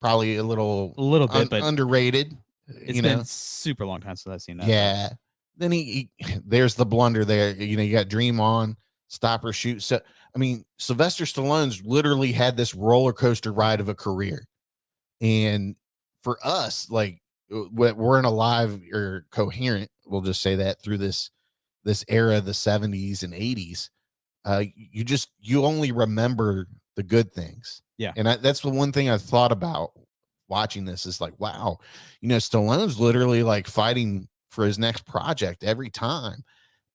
probably a little bit, but underrated. It's been super long time since I've seen that. Yeah. Then he there's the blunder there. You got Dream On, Stop or Shoot. So I mean, Sylvester Stallone's literally had this roller coaster ride of a career, and for us, we're in alive or coherent. We'll just say that through this era, the 70s and 80s, you only remember the good things. Yeah. And that's the one thing I thought about watching this is wow, Stallone's literally fighting for his next project every time.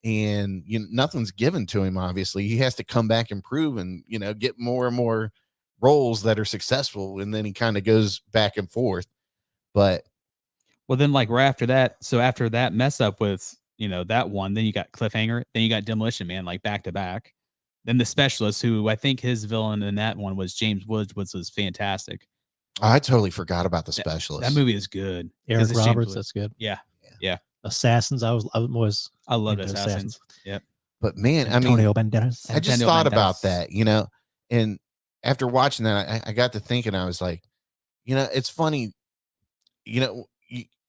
and nothing's given to him. Obviously, he has to come back and prove and get more and more roles that are successful, and then he kind of goes back and forth. But well, then like right after that, so after that mess up with that one, then you got Cliffhanger, then you got Demolition Man, like back to back. Then The Specialist, who I think his villain in that one was James Woods, was fantastic. I totally forgot about The Specialist. That movie is good. Eric Roberts, that's good. Yeah. Assassins, I loved Assassins. Yep. But man, Antonio Banderas. I just thought about that, and after watching that, I got to thinking. I was like, it's funny,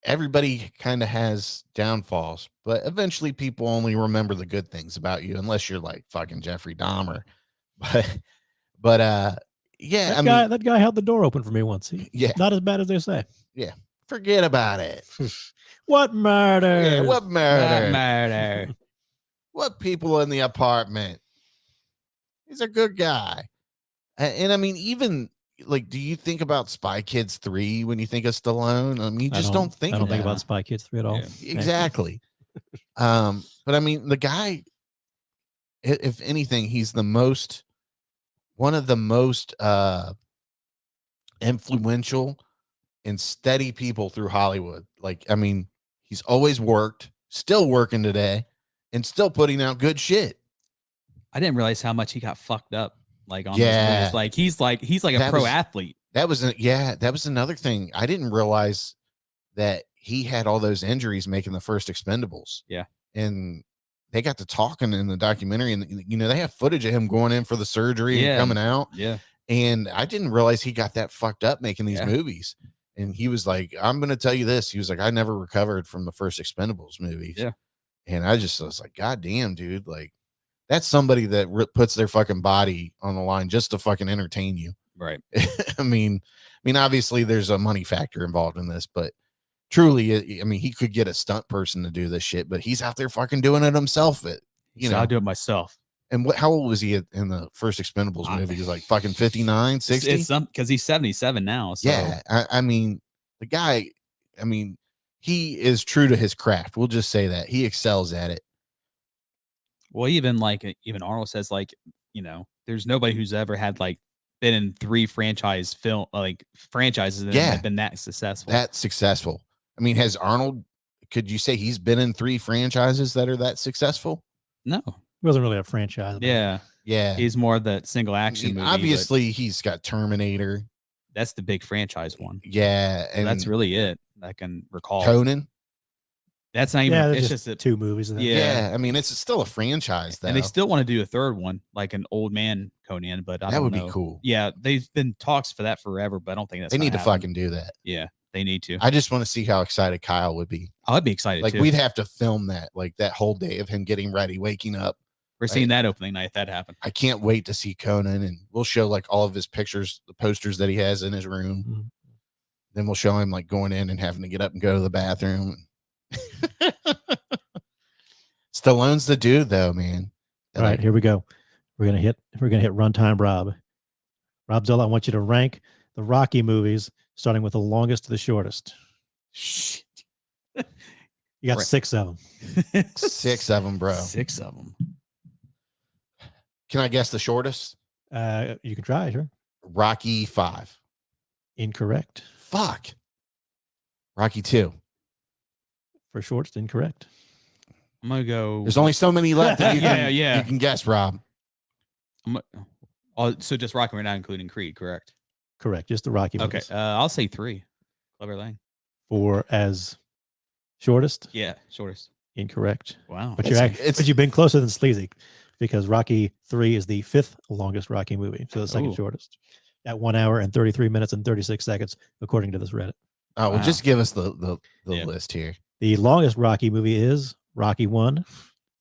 everybody kind of has downfalls, but eventually people only remember the good things about you, unless you're like fucking Jeffrey Dahmer. But yeah, that guy held the door open for me once. Not as bad as they say. Yeah, forget about it. What murder? Yeah, what murder? What people in the apartment? He's a good guy. And I mean, even like, do you think about Spy Kids 3 when you think of Stallone? I mean, you just don't think. I don't think about Spy Kids 3 at all. Yeah, exactly. But I mean, the guy, if anything, he's one of the most influential and steady people through Hollywood. Like, I mean, he's always worked, still working today, and still putting out good shit. I didn't realize how much he got fucked up. Like on those movies. He's like a pro athlete. That was another thing. I didn't realize that he had all those injuries making the first Expendables. Yeah. And they got to talking in the documentary, and they have footage of him going in for the surgery and coming out. Yeah. And I didn't realize he got that fucked up making these movies. And he was like, I'm going to tell you this. He was like, I never recovered from the first Expendables movies. Yeah. And I was like, God damn, dude. Like, that's somebody that puts their fucking body on the line just to fucking entertain you. Right. I mean, obviously there's a money factor involved in this, but truly, I mean, he could get a stunt person to do this shit, but he's out there fucking doing it himself. I'll do it myself. And how old was he in the first Expendables movie? He was like fucking 59, 60? It's because he's 77 now. So. Yeah. I mean, the guy, he is true to his craft. We'll just say that. He excels at it. Well, even Arnold says, like, there's nobody who's ever had like been in 3 franchises that have been that successful. I mean, has Arnold, could you say he's been in 3 franchises that are that successful? No. It wasn't really a franchise. Yeah. He's more of that single action movie. Obviously, he's got Terminator. That's the big franchise one. Yeah. And that's really it I can recall. Conan. That's not even. It's just 2 movies. Yeah. I mean, it's still a franchise, though. And they still want to do a third one, like an old man Conan, but that would be cool. Yeah. They've been talks for that forever, but I don't think that's. They need to fucking do that. Yeah. They need to. I just want to see how excited Kyle would be. I'd be excited like too. We'd have to film that, like that whole day of him getting ready, waking up. We're seeing that opening night if that happened. I can't wait to see Conan, and we'll show like all of his pictures, the posters that he has in his room. Mm-hmm. Then we'll show him like going in and having to get up and go to the bathroom. Stallone's the dude, though, man. All right, here we go. We're gonna hit runtime, Rob. Robzilla, I want you to rank the Rocky movies, starting with the longest to the shortest. Shit. You got 6 of them. 6 of them, bro. 6 of them. Can I guess the shortest? You can try, sure. Rocky 5. Incorrect. Fuck. Rocky 2. For shortest, incorrect. I'm gonna go. There's only so many left that you can guess, Rob. So just Rocky, we're not including Creed, correct? Correct. Just the Rocky movies. Okay. I'll say 3. Clever Lang. For as shortest? Yeah, shortest. Incorrect. Wow. But you've been closer than Sleazy, because Rocky 3 is the 5th longest Rocky movie, so the second shortest, at 1 hour and 33 minutes and 36 seconds, according to this Reddit. Oh, well, just give us the list here. The longest Rocky movie is Rocky 1.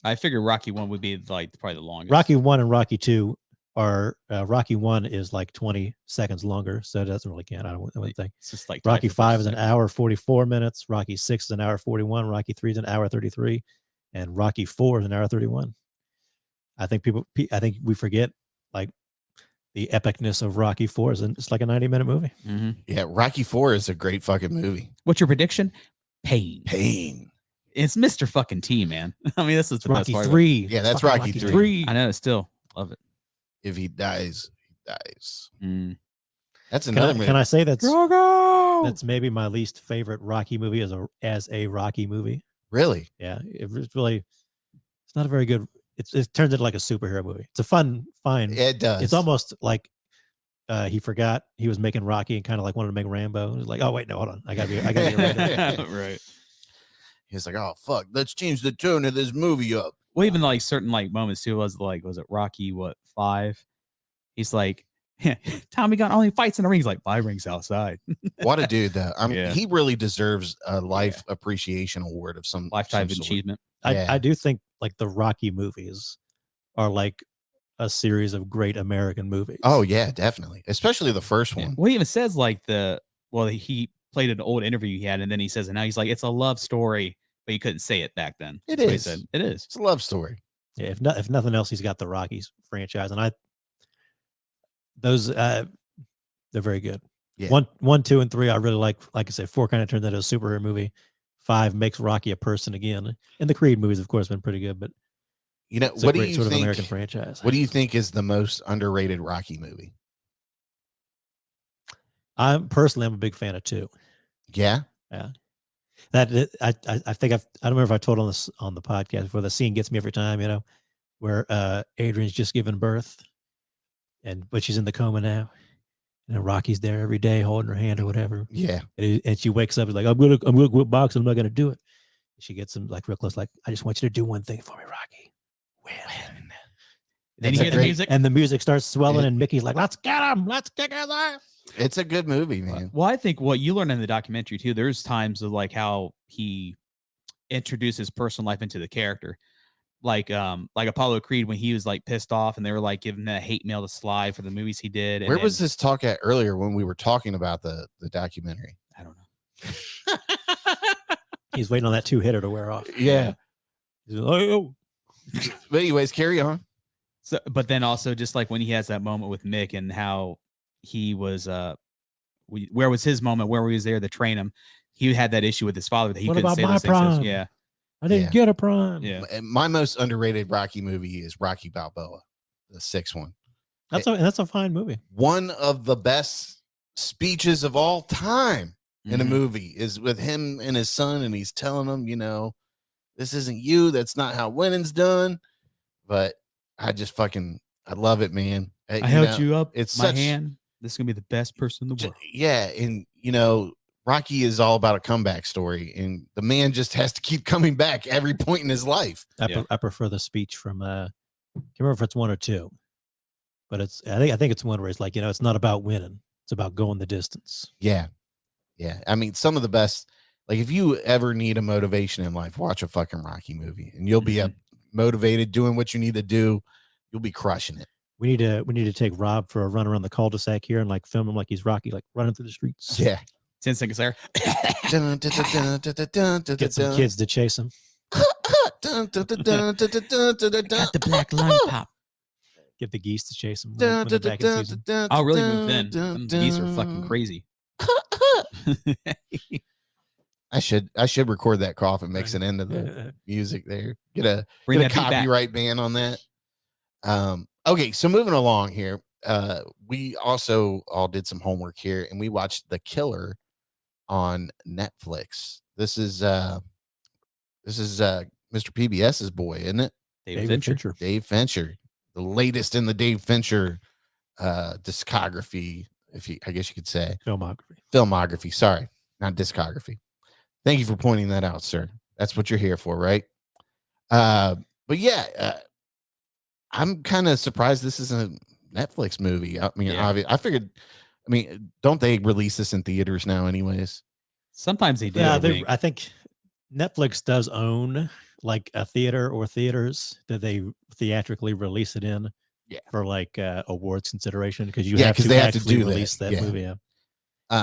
I figured Rocky 1 would be like probably the longest. Rocky 1 and Rocky 2 are Rocky 1 is like 20 seconds longer, so it doesn't really count. I wouldn't think. It's just like Rocky 5 is an hour 44 minutes. Rocky 6 is an hour 41. Rocky 3 is an hour 33, and Rocky 4 is an hour 31. I think we forget like the epicness of Rocky 4 is it's like a 90-minute movie. Mm-hmm. Yeah, Rocky 4 is a great fucking movie. What's your prediction? Pain. It's Mr. fucking T, man. I mean, this is the best Rocky part. 3. Yeah, It's that's fucking Rocky 3. I know, still love it. If he dies, he dies. Mm. That's Can another I, movie. can I say that's Drago! that's maybe my least favorite Rocky movie as a Rocky movie? Really? Yeah, it's really, it's not a very good. It turns into like a superhero movie. It's a fine. It does. It's almost like he forgot he was making Rocky and kind of like wanted to make Rambo. It was like, oh wait, no, hold on, I gotta get rid of it. Right. He's like, oh fuck, let's change the tone of this movie up. Well, even like certain like moments too was it Rocky 5? He's like, Tommy Gunn only fights in the ring. He's like 5 rings outside. What a dude, though. I mean, Yeah. he really deserves a life appreciation award of some Lifetime some sort. achievement. Yeah. I do think like the Rocky movies are like a series of great American movies. Oh yeah, definitely. Especially the first Yeah. one. Well, he even says like he played an old interview he had, and then he says, and now he's like, it's a love story, but he couldn't say it back then. It That's what he is. said. It is. It's a love story. Yeah, if nothing else, he's got the Rockies franchise, and those they're very good. Yeah. 1, 2, and 3 I really like. Like I said, 4 kind of turned into a superhero movie. 5 makes Rocky a person again, and the Creed movies, of course, been pretty good. But You know, it's what a do great you sort of think? American franchise. What do you think is the most underrated Rocky movie? I'm personally, I'm a big fan of 2. Yeah. I think I don't remember if I told on this on the podcast before. The scene gets me every time, where Adrian's just given birth, but she's in the coma now, and Rocky's there every day holding her hand or whatever, Yeah. and she wakes up and like, I'm gonna quit boxing. I'm not gonna do it. She gets him like real close, like, I just want you to do one thing for me, Rocky. Win. Then you That's hear a the great- music. And the music starts swelling, and Mickey's like, let's get him, let's kick his ass. It's a good movie, man. Well, I think what you learn in the documentary too, there's times of like how he introduces personal life into the character. Like Apollo Creed, when he was like pissed off and they were like giving him a hate mail to Sly for the movies he did. Where was this talk at earlier when we were talking about the documentary? I don't know. He's waiting on that 2-hitter to wear off. Yeah. He's like, oh. But anyways, carry on. So, but then also just like when he has that moment with Mick and how he was, where was his moment where he was there to train him? He had that issue with his father that he What couldn't about say my those things. prime? Yeah, I didn't Yeah. get a prime. yeah. And my most underrated Rocky movie is Rocky Balboa, the 6th one. That's a fine movie. One of the best speeches of all time in a Mhm. movie is with him and his son, and he's telling him, this isn't you. That's not how winning's done. But I just I love it, man. I held you up. it's my such- hand. This is gonna be the best person in the world. Yeah, and Rocky is all about a comeback story, and the man just has to keep coming back every point in his life. I prefer the speech from I can't remember if it's 1 or 2, but I think it's 1 where it's like, it's not about winning, it's about going the distance. Yeah. I mean, some of the best. Like, if you ever need a motivation in life, watch a fucking Rocky movie, and you'll be motivated doing what you need to do. You'll be crushing it. We need to take Rob for a run around the cul-de-sac here and like film him like he's Rocky, like running through the streets. Yeah. 10 seconds there. Get some kids to chase him. Got the black lollipop. Get the geese to chase him. When they're back in season. I'll really move in. Some geese are fucking crazy. I should record that cough and mix it into the music there. Get a Bring get a that beat back. copyright ban on that. Okay, so moving along here, we also all did some homework here, and we watched The Killer on Netflix. This is Mr. PBS's boy, isn't it? David Fincher. Dave Fincher, the latest in the Dave Fincher discography, I guess you could say. Filmography, sorry, not discography. Thank you for pointing that out, sir. That's what you're here for, right? But yeah, I'm kind of surprised this is a Netflix movie. I mean, I figured. I mean, don't they release this in theaters now, anyways? Sometimes they do. Yeah, I I think Netflix does own like a theater or theaters that they theatrically release it in. Yeah. For like awards consideration, because you Yeah, have 'cause to they have to actually do that. release that Yeah. movie. Yeah.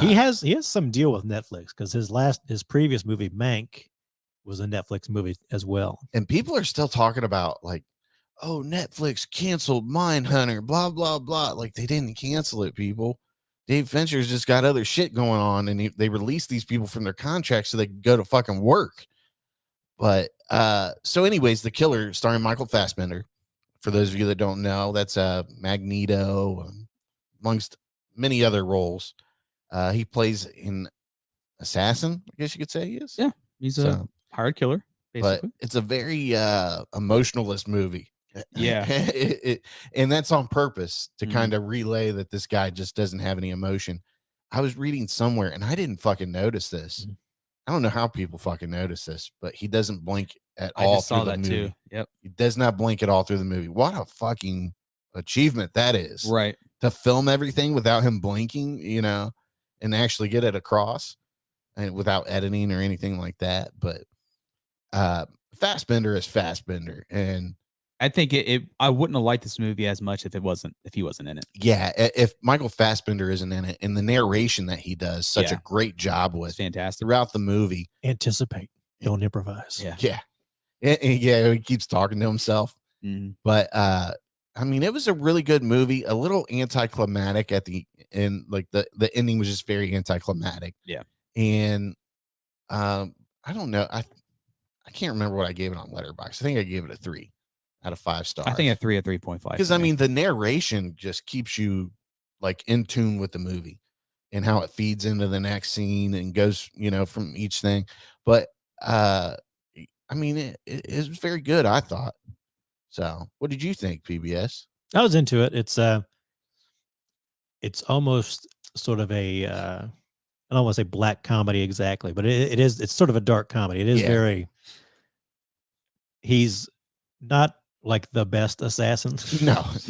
He has some deal with Netflix because his previous movie Mank was a Netflix movie as well. And people are still talking about like, oh, Netflix canceled Mindhunter, blah blah blah. Like, they didn't cancel it, people. Dave Fincher's just got other shit going on, and they released these people from their contracts so they could go to fucking work. But so anyways, The Killer, starring Michael Fassbender. For those of you that don't know, that's Magneto, amongst many other roles. He plays an assassin, I guess you could say he is. Yeah, he's a hired killer, basically. But it's a very emotionalist movie. Yeah. And that's on purpose to Mhm. kind of relay that this guy just doesn't have any emotion. I was reading somewhere and I didn't fucking notice this. Mhm. I don't know how people fucking notice this, but he doesn't blink at I all just through saw the that movie. too. Yep. He does not blink at all through the movie. What a fucking achievement that is. Right. To film everything without him blinking, you know, and actually get it across and without editing or anything like that. But Fassbender is Fassbender. And I think I wouldn't have liked this movie as much if he wasn't in it. yeah, if Michael Fassbender isn't in it, and the narration that he does such a Yeah. great job It's with fantastic. throughout the movie. Anticipate. Don't improvise. Yeah. Yeah. And yeah, he keeps talking to himself. Mhm. But I mean, it was a really good movie, a little anticlimactic at the end. Like the ending was just very anticlimactic. Yeah. And I don't know. I can't remember what I gave it on Letterboxd. I think I gave it a 3 out of 5 stars. I think a 3 or 3.5. because I mean the narration just keeps you like in tune with the movie and how it feeds into the next scene and goes, you know, from each thing. But I mean it was very good, I thought. So what did you think, PBS? I was into it. It's almost sort of a I don't want to say black comedy exactly, but it's sort of a dark comedy. It is Yeah. very. He's not like the best assassin.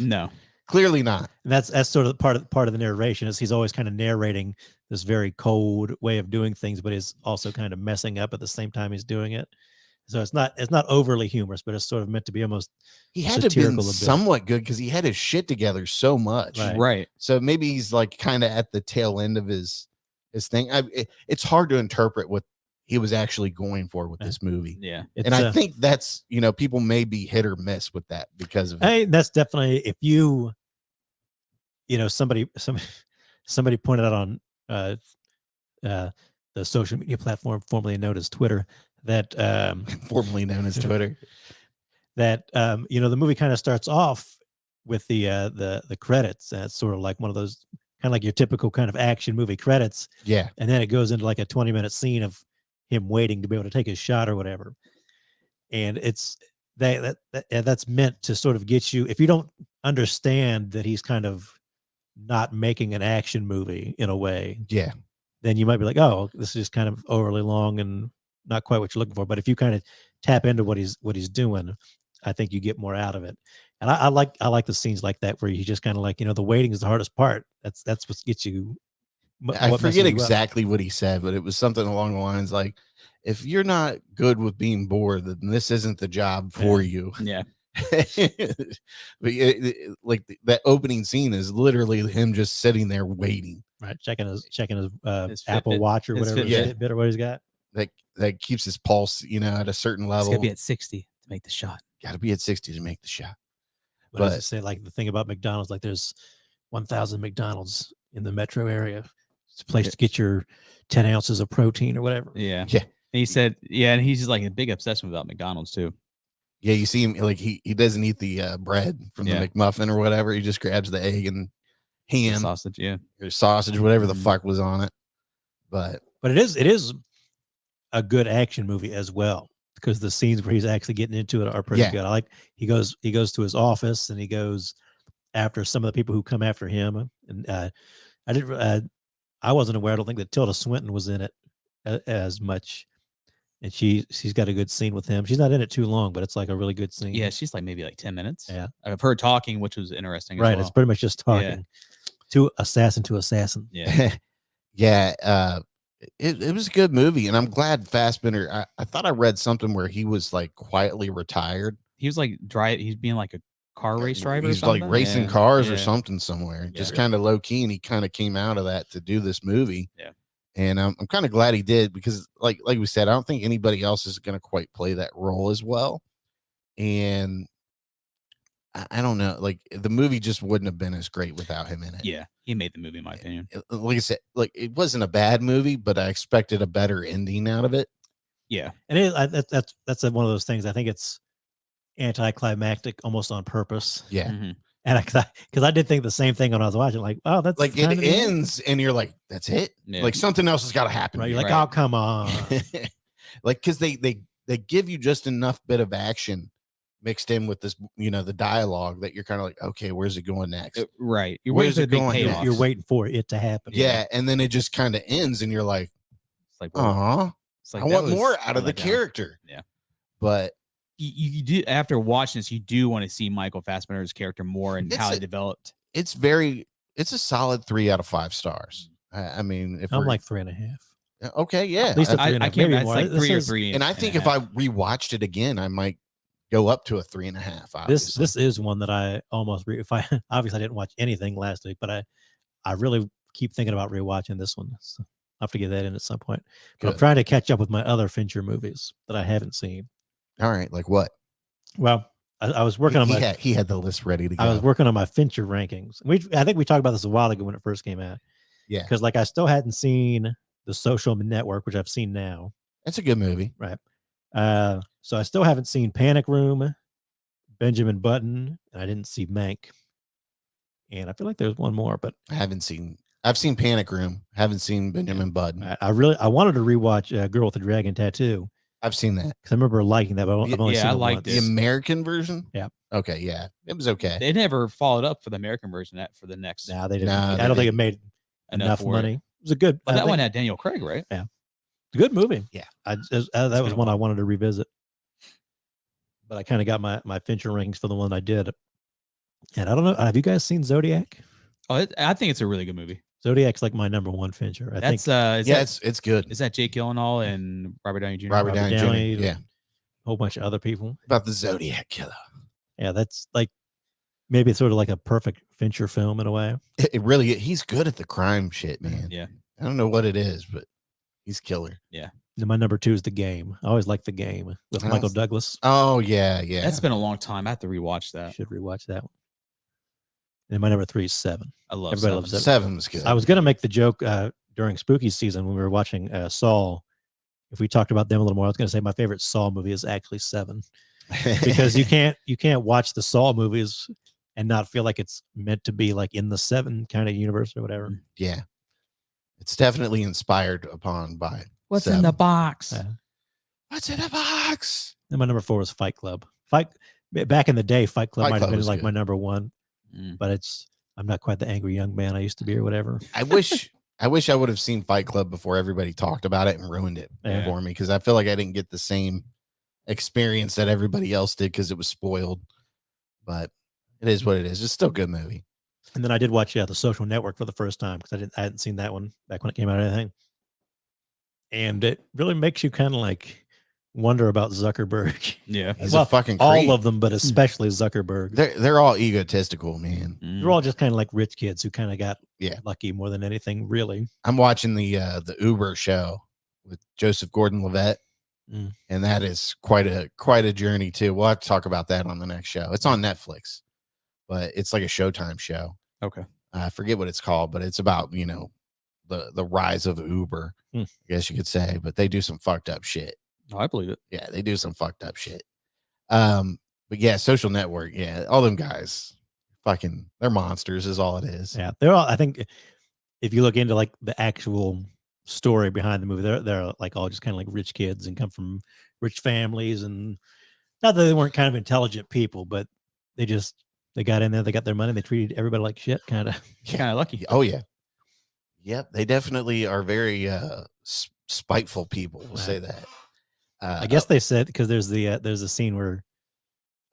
No, clearly not. And that's sort of part of the narration is he's always kind of narrating this very cold way of doing things, but is also kind of messing up at the same time he's doing it. So it's not overly humorous, but it's sort of meant to be almost He had to be satirical a bit. somewhat good because he had his shit together so much. Right. So maybe he's like kind of at the tail end of his thing. It's hard to interpret what he was actually going for with this movie. Yeah. And I think that's, you know, people may be hit or miss with that because of it. Hey, that's definitely if you know somebody pointed out on the social media platform formerly known as Twitter that Formerly known as Twitter. that you know the movie kind of starts off with the credits. And it's sort of like one of those kind of like your typical kind of action movie credits. Yeah. And then it goes into like a 20-minute scene of him waiting to be able to take his shot or whatever. And it's that's meant to sort of get you, if you don't understand that he's kind of not making an action movie in a way, Yeah. then you might be like, oh, this is just kind of overly long and not quite what you're looking for. But if you kind of tap into what he's doing, I think you get more out of it. And I like the scenes like that where you just kind of like, you know, the waiting is the hardest part. That's what gets you. I forget exactly what he said, but it was something along the lines like, if you're not good with being bored, then this isn't the job for you. Yeah. But like that opening scene is literally him just sitting there waiting. Right, checking his His Apple Fitbit. Watch or His whatever, Fitbit. Fitbit or what he's got. That keeps his pulse, you know, at a certain It's level. gonna be at 60 to make the shot. Got to be at 60 to make the shot. But as I say, like the thing about McDonald's, like there's 1,000 McDonald's in the metro area. It's a place to get your 10 ounces of protein or whatever. Yeah. Yeah. And he said, yeah, and he's just like a big obsession about McDonald's too. Yeah, you see him like he doesn't eat the bread from the McMuffin or whatever. He just grabs the egg and ham, The sausage, yeah, or sausage, whatever the Mhm. fuck was on it. But it is a good action movie as well because the scenes where he's actually getting into it are pretty good. I like he goes to his office and he goes after some of the people who come after him. And I wasn't aware. I don't think that Tilda Swinton was in it as much. And she's got a good scene with him. She's not in it too long, but it's like a really good scene. yeah. She's like maybe like 10 minutes. Yeah, I've heard talking, which was interesting. right. As well. It's pretty much just talking to assassin. Yeah. yeah, it was a good movie, and I'm glad Fassbender. I thought I read something where he was like quietly retired. He was like He's being like a car race driver. He's or like something? racing Yeah. cars or Yeah. something somewhere, Yeah. just kind of low key, and he kind of came out of that to do this movie. Yeah. And I'm kind of glad he did because, like we said, I don't think anybody else is going to quite play that role as well. And I don't know, like the movie just wouldn't have been as great without him in it. Yeah, he made the movie, in my opinion. Like I said, like it wasn't a bad movie, but I expected a better ending out of it. Yeah. And that's one of those things. I think it's anticlimactic almost on purpose. Yeah. Mhm. And because I did think the same thing when I was watching, like, oh, that's Like kind it of the end. ends and you're like, that's it. Yeah. Like something else has got to happen. Right? here. You're like, Right. oh, come on. Like, because they give you just enough bit of action mixed in with this, the dialogue that you're kind of like, okay, where's it going next? Right. You're Where's waiting for it the big going payoff. next? You're waiting for it to happen. Yeah, and then it just kind of ends, and you're like, It's like, well, oh, it's like I that want was more out a of the letdown. character. Yeah. But You do, after watching this, you do want to see Michael Fassbender's character more and how it developed. it's a solid 3 out of 5 stars. I mean, if I'm we're like 3.5. okay, yeah, At least a I 3.5, can't. maybe It's more. like This 3 or is- 3. and I think if I rewatched it again, I might go up to a 3.5. Obviously. This is one that I almost if I obviously I didn't watch anything last week, but I really keep thinking about rewatching this one. So I'll have to get that in at some point. But I'm Good. trying to catch up with my other Fincher movies that I haven't seen. All right, like what? Well, I was working on my he had the list ready to go. I was working on my Fincher rankings. I think we talked about this a while ago when it first came out. Yeah, Because like I still hadn't seen The Social Network, which I've seen now. that's a good movie. Right. So I still haven't seen Panic Room, Benjamin Button, and I didn't see Mank. And I feel like there's one more, but I've seen Panic Room. Haven't seen Benjamin Button. I wanted to rewatch Girl with the Dragon Tattoo I've seen that. because I remember liking that, but I've only Yeah, seen I it liked once. The American version. Yeah. Okay. Yeah, it was okay. They never followed up for the American version for the next. Nah, they didn't. Nah, I they don't think it didn't. made enough for it. money. It was a good. But I that think- one had Daniel Craig, right? good movie. Yeah. That was one I wanted to revisit. But I kind of got my Fincher rankings for the one I did. And I don't know. Have you guys seen Zodiac? Oh, I think it's a really good movie. Zodiac's like my number one Fincher. I That's think It's good. is that Jake Gyllenhaal and Robert Downey Jr. Robert Downey Jr. Downey, Yeah, a whole bunch of other people. about the Zodiac killer. Yeah, that's like maybe sort of like a perfect Fincher film in a way. It really. He's good at the crime shit, man. Yeah. I don't know what it is, but he's killer. And my number 2 is The Game. I always like The Game with Oh. Michael Douglas. Oh yeah. That's been a long time. I have to rewatch that. Should rewatch that one. And my number 3 is Seven. I love Everybody Seven. loves Seven. 7 was good. I was gonna make the joke during spooky season when we were watching Saw. If we talked about them a little more, I was gonna say my favorite Saw movie is actually Seven. Because you can't watch the Saw movies and not feel like it's meant to be like in the Seven kind of universe or whatever. Yeah, it's definitely inspired upon by What's Seven. in the box? What's in a box? And my number 4 is Fight Club. Back in the day, Fight Club Fight might Club have been was like good. my number 1, but I'm not quite the angry young man I used to be or whatever. I wish I would have seen Fight Club before everybody talked about it and ruined it Yeah. for me, because I feel like I didn't get the same experience that everybody else did because it was spoiled. But it is what it is. It's still a good movie. And then I did watch The Social Network for the first time because I hadn't seen that one back when it came out or anything. And it really makes you kind of like wonder about Zuckerberg. Yeah. He's Well, a fucking creep. All of them, but especially Zuckerberg. They're all egotistical, man. They're all just kind of like rich kids who kind of got Yeah. lucky more than anything, really. I'm watching the Uber show with Joseph Gordon-Levitt, Mm. and that is quite a journey too. We'll have to talk about that on the next show. It's on Netflix, but it's like a Showtime show. Okay. I forget what it's called, but it's about the rise of Uber, I guess you could say. But they do some fucked up shit. Oh, I believe it. Yeah, they do some fucked up shit. But yeah, Social Network. Yeah, all them guys, fucking, they're monsters. Is all it is. Yeah, they're all. I think if you look into like the actual story behind the movie, they're like all just kind of like rich kids and come from rich families, and not that they weren't kind of intelligent people, but they got in there, they got their money, they treated everybody like shit, kind of. Kind of lucky. Oh yeah. Yep, they definitely are very spiteful people. We'll say that. I guess they said because there's a scene where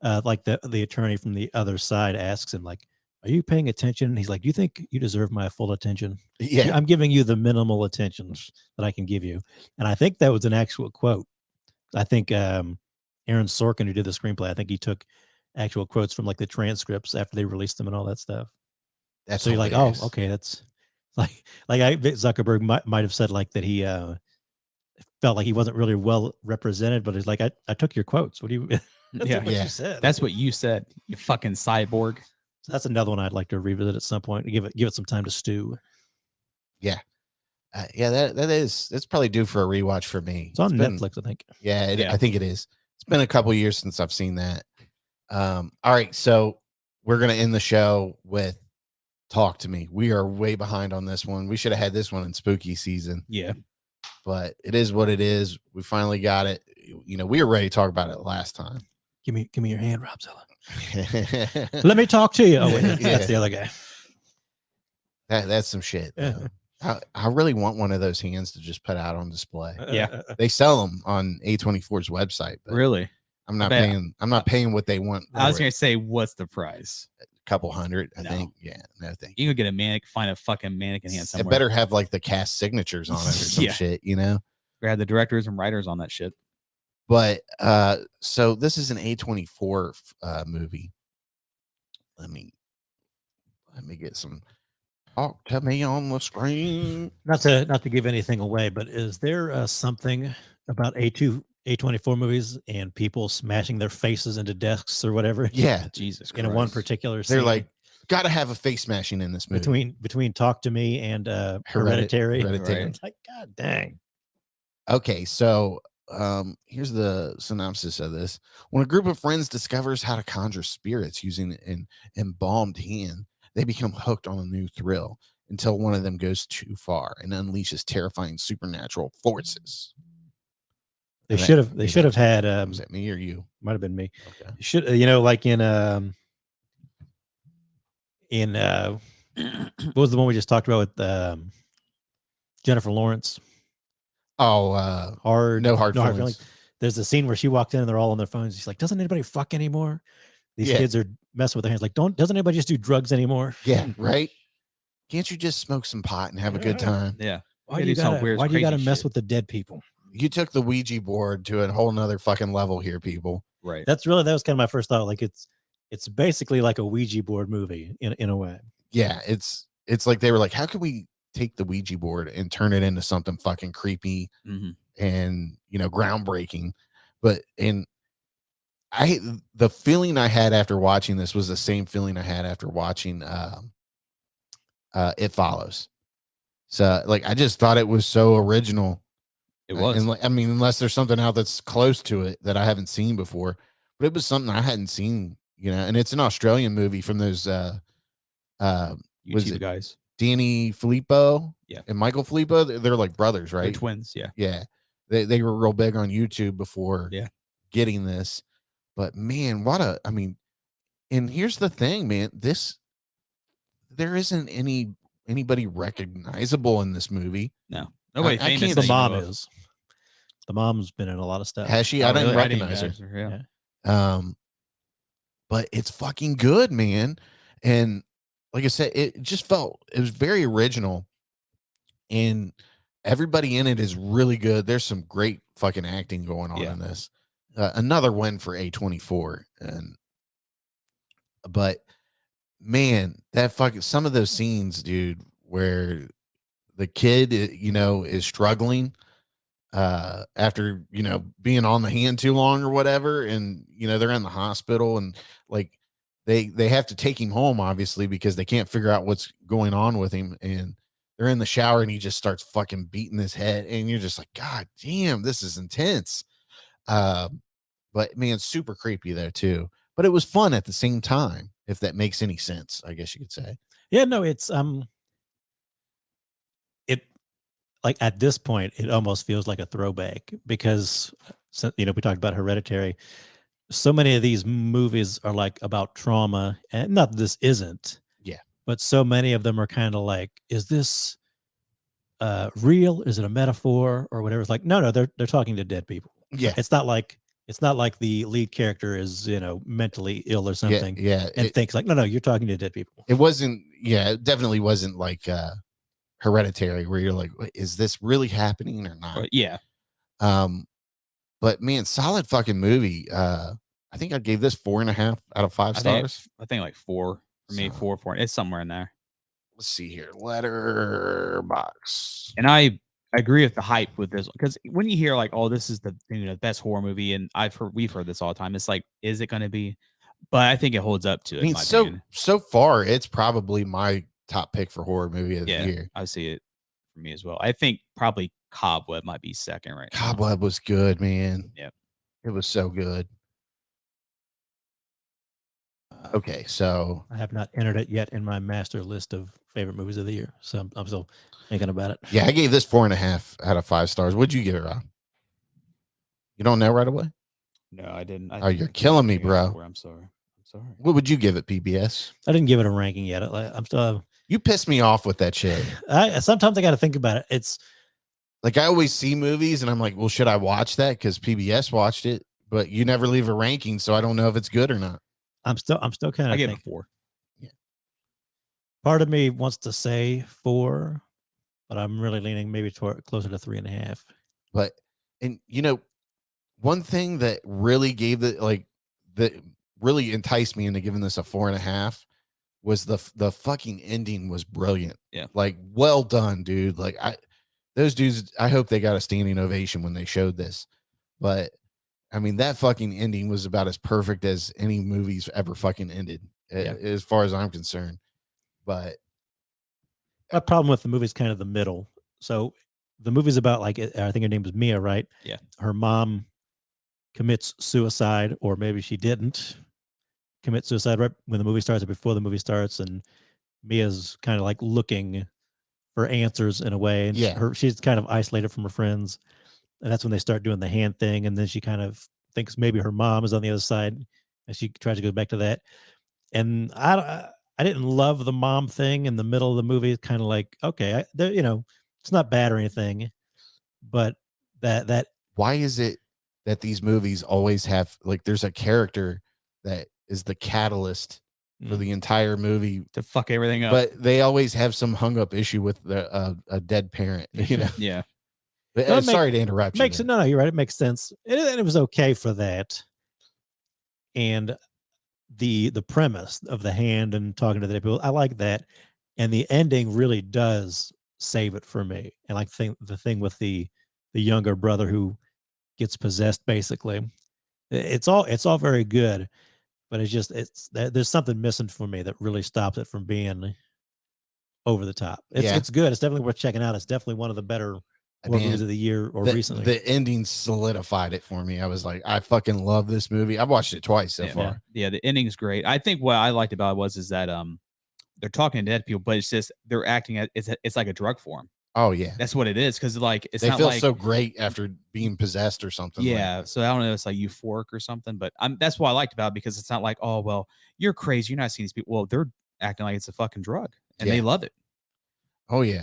like the attorney from the other side asks him like, "Are you paying attention?" And he's like, "Do you think you deserve my full attention?" Yeah, I'm giving you the minimal attention that I can give you. And I think that was an actual quote. I think Aaron Sorkin, who did the screenplay, I think he took actual quotes from like the transcripts after they released them and all that stuff. that's So you're like, hilarious. oh, okay, that's Zuckerberg might have said like that he felt like he wasn't really well represented, but it's like I took your quotes. What do you? That's Yeah. what Yeah. you said. That's what you said. You fucking cyborg. So that's another one I'd like to revisit at some point. Give it some time to stew. Yeah. Yeah, that's probably due for a rewatch for me. It's on been- Netflix, I think. Yeah, Yeah. I think it is. It's been a couple years since I've seen that. All right, so we're gonna end the show with Talk to Me. We are way behind on this one. We should have had this one in spooky season, Yeah. but it is what it is. We finally got it. You know, we were ready to talk about it last time. Give me your hand, Robzilla. Let me talk to you. Oh wait, that's the other guy. That's some shit. I really want one of those hands to just put out on display. Yeah. They sell them on A24's website. But Really? I'm not paying. I'm not paying what they want. I was for it. gonna say, what's the price? A couple hundred, I No. think. Yeah, no, thank You can get a mannequin, find a fucking mannequin hand It somewhere. better have like the cast signatures on it or some Yeah. shit, you know. We had the directors and writers on that shit. But so this is an A24 movie. Let me get some. Talk to me on the screen. Not to give anything away, but is there something about A24 movies and people smashing their faces into desks or whatever? Yeah, Jesus In Christ. one particular scene. they're like, gotta have a face smashing in this movie. between Talk to Me and Hereditary. Hereditary. Right. It's like, God dang. Okay, so here's the synopsis of this. When a group of friends discovers how to conjure spirits using an embalmed hand, they become hooked on a new thrill until one of them goes too far and unleashes terrifying supernatural forces. They And should have that's- had was that me or you? might have been me. Okay. Should like in what was the one we just talked about with Jennifer Lawrence? Oh, No Hard Feelings. There's a scene where she walked in and they're all on their phones. She's like, "Doesn't anybody fuck anymore?" These Yeah. kids are messing with their hands. Like, doesn't anybody just do drugs anymore? Yeah, right. Can't you just smoke some pot and have a good time? Yeah. Why They do you do some gotta weird, why do you gotta crazy mess shit. with the dead people? You took the Ouija board to a whole nother fucking level here, people. Right. That was kind of my first thought. Like it's basically like a Ouija board movie in a way. Yeah, it's like they were like, how could we take the Ouija board and turn it into something fucking creepy Mm-hmm. and groundbreaking? But the feeling I had after watching this was the same feeling I had after watching It Follows. So like I just thought it was so original. It was. And I mean, unless there's something out that's close to it that I haven't seen before, but it was something I hadn't seen, and it's an Australian movie from those was YouTube it guys. Danny Filippo Yeah. and Michael Filippo. They're like brothers, They're right? twins. Yeah. Yeah. They were real big on YouTube before Yeah. getting this. But man, and here's the thing, man, there isn't anybody recognizable in this movie. No. Nobody I famous. can't The that you mom know of. is. The mom's been in a lot of stuff. Has she? Oh, I didn't really? recognize her. Yeah. Yeah. But it's fucking good, man. And like I said, it was very original, and everybody in it is really good. There's some great fucking acting going on Yeah. in this. Another win for A24. But man, that fucking some of those scenes, dude, where the kid, is struggling after being on the hand too long or whatever, and they're in the hospital, and like they have to take him home obviously because they can't figure out what's going on with him, and they're in the shower and he just starts fucking beating his head, and you're just like, God damn, this is intense. But man, super creepy there too, but it was fun at the same time, if that makes any sense, I guess you could say. Yeah, no, it's it like at this point it almost feels like a throwback because we talked about Hereditary. So many of these movies are like about trauma, and not that this isn't. Yeah. But so many of them are kind of like, is this real? Is it a metaphor or whatever? It's like, no, they're talking to dead people. Yeah. It's not like the lead character is, mentally ill or something. Yeah. And thinks like, no, you're talking to dead people. It wasn't, it definitely wasn't like Hereditary where you're like, is this really happening or not? Yeah. But man, solid fucking movie. I think I gave this 4.5 out of 5 stars. I think like 4 for me, So- 4. It's somewhere in there. Let's see here. Letterbox. And I agree with the hype with this because when you hear like, oh, this is the best horror movie, and we've heard this all the time. It's like, is it going to be? But I think it holds up to it. I mean, in my opinion. so far, it's probably my top pick for horror movie of the Yeah, year. I see it for me as well. I think probably Cobweb might be second right now. Cobweb was good, man. Yep. It was so good. Okay, so I have not entered it yet in my master list of favorite movies of the year, so I'm still thinking about it. yeah, I gave this 4.5 out of 5 stars. What'd you give it, Rob? You don't know right away? No, I didn't. Oh, you're killing me, bro. I'm sorry. What would you give it, PBS? I didn't give it a ranking yet. I'm still. You piss me off with that shit. Sometimes I got to think about it. It's like I always see movies and I'm like, well, should I watch that? Because PBS watched it, but you never leave a ranking, so I don't know if it's good or not. I'm still kind of. I gave it 4. Yeah. Part of me wants to say 4, but I'm really leaning maybe toward closer to 3.5. But and one thing that really gave that really enticed me into giving this a 4.5 was the fucking ending was brilliant. Yeah. Like, well done, dude. Like those dudes, I hope they got a standing ovation when they showed this. But I mean, that fucking ending was about as perfect as any movie's ever fucking ended, as far as I'm concerned. But my problem with the movie is kind of the middle. So the movie's about I think her name was Mia, right? Yeah. Her mom commits suicide, or maybe she didn't commit suicide right when the movie starts or before the movie starts, and Mia's kind of like looking for answers in a way, and she's kind of isolated from her friends, and that's when they start doing the hand thing, and then she kind of thinks maybe her mom is on the other side, and she tries to go back to that. And I didn't love the mom thing in the middle of the movie. It's kind of like, okay, it's not bad or anything, but that why is it that these movies always have there's a character that is the catalyst for the entire movie to fuck everything up, but they always have some hung up issue with a dead parent, Yeah. But, sorry to interrupt you. No, you're right. It makes sense. And it was okay for that. And the premise of the hand and talking to the people, I like that. And the ending really does save it for me. And the thing with the younger brother who gets possessed, basically, it's all very good, but there's something missing for me that really stops it from being over the top. It's good. It's definitely worth checking out. It's definitely one of the better movies of the year or recently. The ending solidified it for me. I was like, I fucking love this movie. I've watched it twice so far. Yeah, the ending's great. I think what I liked about it is that they're talking to dead people, but it's just they're acting it's like a drug for them. Oh yeah, that's what it is. Because they feel so great after being possessed or something. Yeah, so I don't know, it's like euphoric or something, but that's what I liked about it, because it's not like, oh well, you're crazy, you're not seeing these people. Well, they're acting like it's a fucking drug, and they love it. Oh yeah,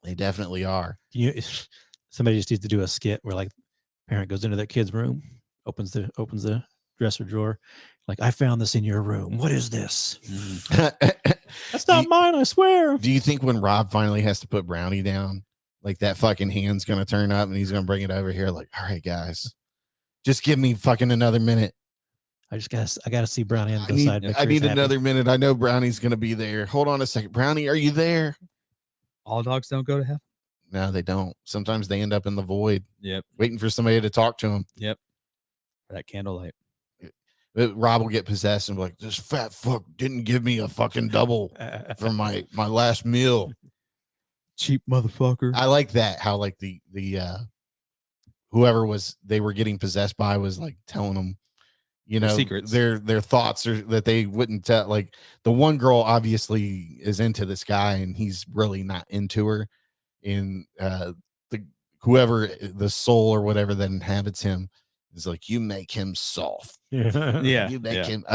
they definitely are. Somebody just needs to do a skit where parent goes into their kid's room, opens the dresser drawer, I found this in your room. What is this? That's not mine, I swear. Do you think when Rob finally has to put Brownie down, that fucking hand's gonna turn up and he's gonna bring it over here? All right, guys, just give me fucking another minute. I gotta see Brownie on the side. I need another minute. I know Brownie's gonna be there. Hold on a second, Brownie, are you there? All dogs don't go to heaven. No, they don't. Sometimes they end up in the void. Yep. Waiting for somebody to talk to them. Yep. That candlelight. Rob will get possessed and be like, this fat fuck didn't give me a fucking double for my last meal. Cheap motherfucker. I like that. How the whoever they were getting possessed by was telling them, secrets. Their thoughts are that they wouldn't tell. The one girl obviously is into this guy and he's really not into her. And whoever the soul or whatever that inhabits him is you make him soft. Yeah. You make him.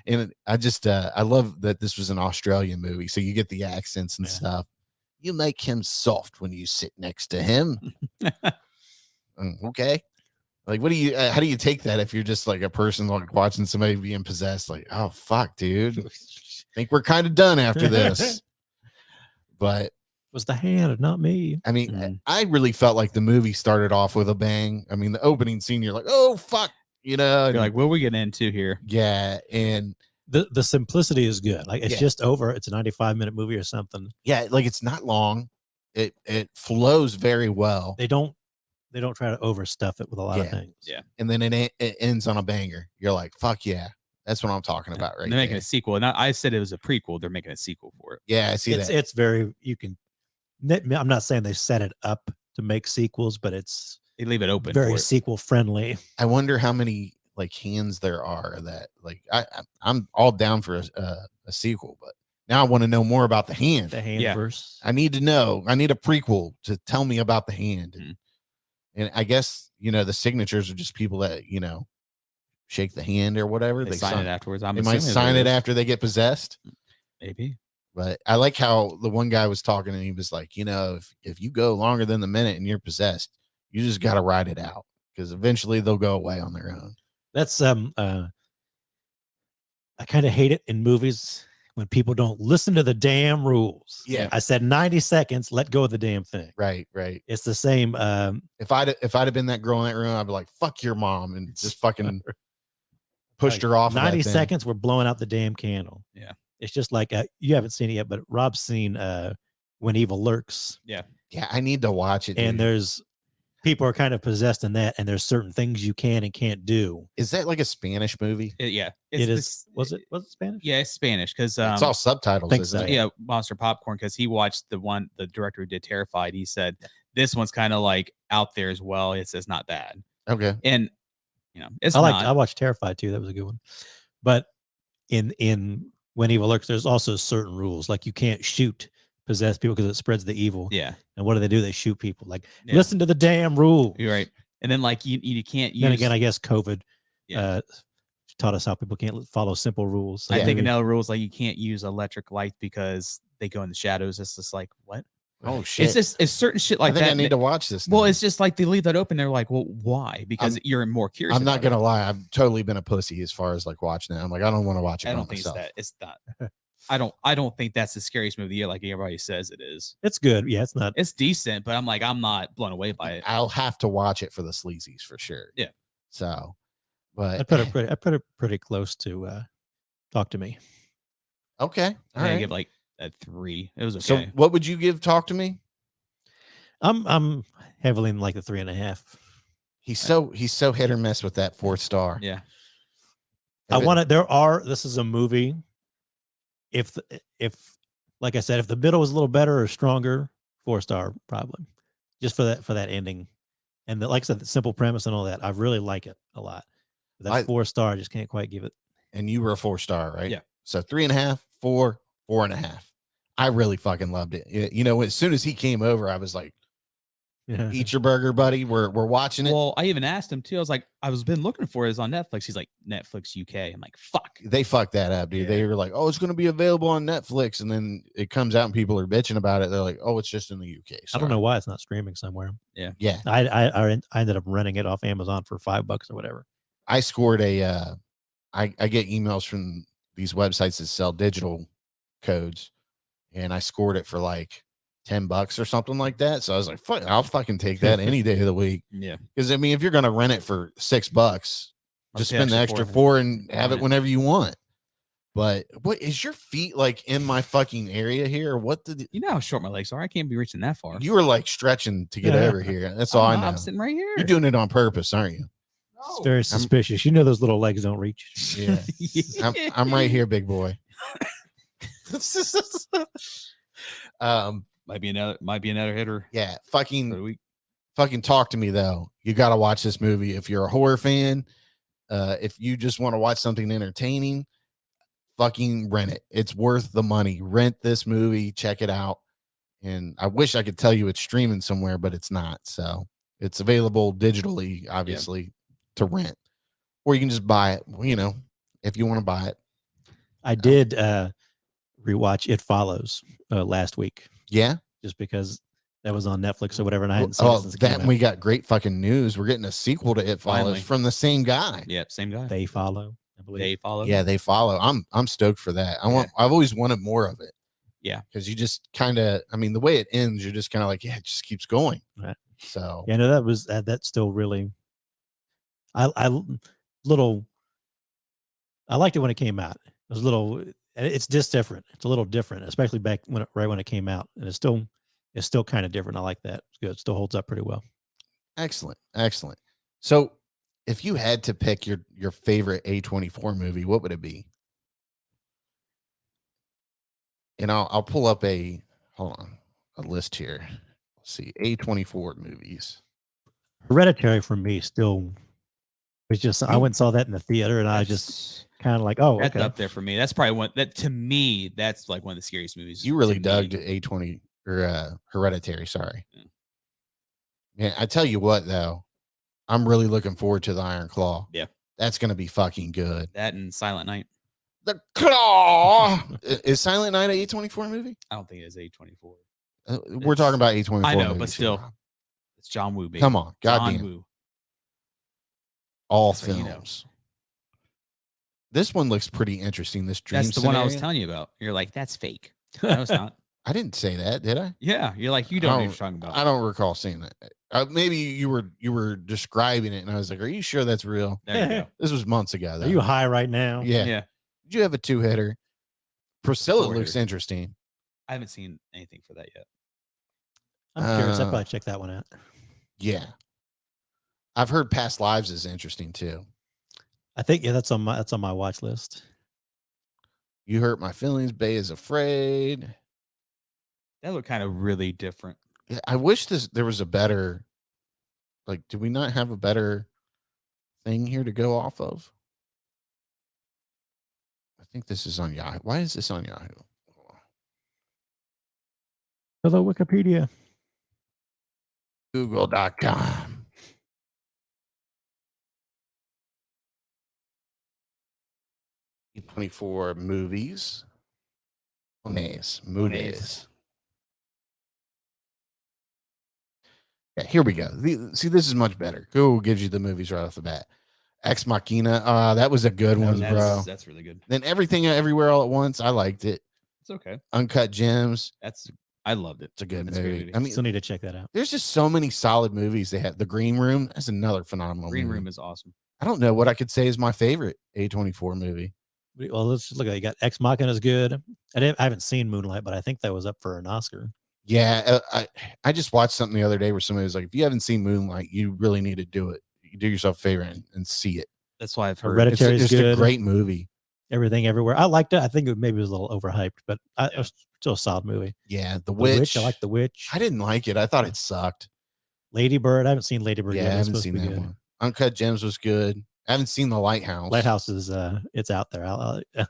And I just I love that this was an Australian movie, so you get the accents and stuff. You make him soft when you sit next to him. Okay. What do you? How do you take that if you're just a person watching somebody being possessed? Oh fuck, dude. Think we're kind of done after this. But was the hand, not me. I mean, I really felt like the movie started off with a bang. I mean, the opening scene, you're like, oh fuck, you're like, what are we getting into here? Yeah, and the simplicity is good. It's just over. It's a 95-minute movie or something. Yeah, it's not long. It flows very well. They don't try to overstuff it with a lot of things. Yeah, and then it ends on a banger. You're like, fuck yeah. That's what I'm talking about, right? They're making a sequel. And I said it was a prequel. They're making a sequel for it. Yeah, I see that. It's very, you can I'm not saying they set it up to make sequels, but it's They leave it open. very for it. sequel friendly. I wonder how many like hands there are that like I'm all down for a sequel, but now I want to know more about the hand. The hand verse. I need to know. I need a prequel to tell me about the hand. Mhm. And I guess, the signatures are just people that, shake the hand or whatever. They sign it afterwards. They might sign it after they get possessed. Maybe. But I like how the one guy was talking and he was like, if you go longer than the minute and you're possessed, you just got to ride it out because eventually they'll go away on their own. That's I kind of hate it in movies when people don't listen to the damn rules. Yeah. I said 90 seconds, let go of the damn thing. Right. It's the same. If I'd have been that girl in that room, I'd be like, fuck your mom, and just fucking pushed her off. 90 of that seconds, we're blowing out the damn candle. Yeah. It's just like you haven't seen it yet, but Rob's seen When Evil Lurks. Yeah. Yeah, I need to watch it. And dude. there's people are kind of possessed in that, and there's certain things you can and can't do. Is that like a Spanish movie? Yeah. It is. Was it Spanish? Yeah, it's Spanish because It's all subtitles. think Isn't so. it? yeah, Monster Popcorn, because he watched the director who did Terrified. He said this one's kind of like out there as well. It's not bad, Okay. and it's I watched Terrified too. That was a good one. But in When Evil Lurks, there's also certain rules, like you can't shoot possessed people because it spreads the evil. Yeah. And what do? They shoot people. Like, Yeah. listen to the damn rule. You're right. And then like you can't use. Then again, I guess COVID Yeah. taught us how people can't follow simple rules. So I think maybe- another rule is like you can't use electric light because they go in the shadows. It's just like what? Oh shit. It's certain shit like I think that. I need to watch this. Well, now. it's just like they leave that open. They're like, well, why? Because you're more curious. I'm not about it. gonna lie. I've totally been a pussy as far as like watching it. I'm like, I don't want to watch it. I by don't think myself. it's not. I don't think that's the scariest movie of the year, like everybody says it is. It's good. Yeah, it's not. It's decent, but I'm not blown away by it. I'll have to watch it for the sleazies for sure. Yeah. So, but I put it pretty close to Talk to Me. okay. All I right. give like a 3. It was okay. So, what would you give? Talk to me. I'm heavily in like the 3.5. He's so hit or miss with that 4 star. yeah. This is a movie. If like I said, if the middle was a little better or stronger, 4-star probably, just for that ending, and like I said, the simple premise and all that, I really like it a lot. But that 4-star, I just can't quite give it. And you were a 4-star, right? Yeah. So 3.5, 4, 4.5. I really fucking loved it. As soon as he came over, I was like, eat your burger, buddy. We're watching it. Well, I even asked him too. I was like, been looking for it. It's on Netflix. He's like, Netflix UK. I'm like, fuck. They fucked that up, dude. Yeah. They were like, oh, it's going to be available on Netflix. And then it comes out and people are bitching about it. They're like, oh, it's just in the UK. I don't know why it's not streaming somewhere. Yeah. I ended up renting it off Amazon for $5 or whatever. I scored I get emails from these websites that sell digital codes, and I scored it for like $10 or something like that. So I was like, fuck, I'll fucking take that any day of the week. Yeah. Because I mean, if you're gonna rent it for $6, just pay spend the extra extra for it. $4 and have it Yeah. whenever you want. But what is your feet like in my fucking area here? What did You know how short my legs are. I can't be reaching that far. you were like stretching to get Yeah. over here? That's all I know. I'm sitting right here. You're doing it on purpose, aren't you? It's very suspicious. You know those little legs don't reach. Yeah. I'm right here, big boy. Might be another hitter Yeah, for the week. fucking talk to me though. You got to watch this movie if you're a horror fan. If you just want to watch something entertaining, fucking rent it. It's worth the money. Rent this movie, check it out. And I wish I could tell you it's streaming somewhere, but it's not. So it's available digitally, obviously, to rent, or you can just buy it. If you want to buy it. I did rewatch It Follows last week, Yeah. just because that was on Netflix or whatever, and I hadn't seen it since it came that out. we got great fucking news. We're getting a sequel to It Follows Finally. from the same guy. Yeah, same guy. They Follow, I believe. They follow. Yeah, They follow. I'm stoked for that. I've always wanted more of it. Yeah. Because you just kind of, the way it ends, you're just kind of like, yeah, it just keeps going. Right. So Yeah, no, that was that's still really. I liked it when it came out. It was a little. It's just different. It's a little different, especially back right when it came out, and it's still kind of different. I like that. It's good. It still holds up pretty well. excellent. So if you had to pick your favorite A24 movie, what would it be? And I'll pull up hold on. a list here. Let's see, A24 movies. Hereditary for me still was just I went and saw that in the theater, and I just kind of like, oh, That's okay. up there for me. That's probably one that to me. That's like one of the scariest movies. You really to dug me. A20 or Hereditary. Sorry. Yeah. Man, I tell you what, though, I'm really looking forward to the Iron Claw. Yeah. That's going to be fucking good. That and Silent Night. The Claw. Is Silent Night a A24 movie? I don't think it is A24. We're talking about A24 I know, movies but still, here. it's John Woo, baby. Come on. John Goddamn. Woo. All That's what you films. know. This one looks pretty interesting. This dream That's the one I was scenario. telling you about. You're like, that's fake. No, it's not. I didn't say that, did I? Yeah, you're like, you don't know what you're talking about. I don't recall saying that. Maybe you were describing it, and I was like, "Are you sure that's real?" There you go. This was months ago. Though. Are you high right now? Yeah. Yeah. Did you have a 2-hitter? Priscilla 4-hitter. looks interesting. I haven't seen anything for that yet. I'm curious. I'd probably check that one out. Yeah, I've heard Past Lives is interesting too. I think that's on my watch list. You Hurt My Feelings. Bay is Afraid. That looked kind of really different. Yeah, I wish there was a better. Like, do we not have a better thing here to go off of? I think this is on Yahoo. Why is this on Yahoo? Hello, Wikipedia. Google.com. A24 movies. Movies. Yeah, here we go. See, this is much better. Google gives you the movies right off the bat. Ex Machina. That was a good one, bro. That's really good. Then Everything Everywhere All at Once. I liked it. It's okay. Uncut Gems. I loved it. It's a good That's a great movie. movie. I mean, Still need to check that out. there's just so many solid movies they have. The Green Room. That's another phenomenal Green movie. Room is awesome. I don't know what I could say is my favorite A24 movie. Well, let's just look at it. You got Ex Machina is good. I haven't seen Moonlight, but I think that was up for an Oscar. Yeah, I just watched something the other day where somebody was like, if you haven't seen Moonlight, you really need to do it. You do yourself a favor and see it. That's why I've heard. Hereditary is It's good. a great movie. Everything Everywhere. I liked it. I think it maybe was a little overhyped, but it was still a solid movie. Yeah, The The Witch. I like The Witch. I didn't like it. I thought it sucked. Lady Bird. I haven't seen Lady Bird Yeah, yet. I It's haven't supposed to seen be that good. one. Uncut Gems was good. I haven't seen The Lighthouse. Lighthouse is it's out there.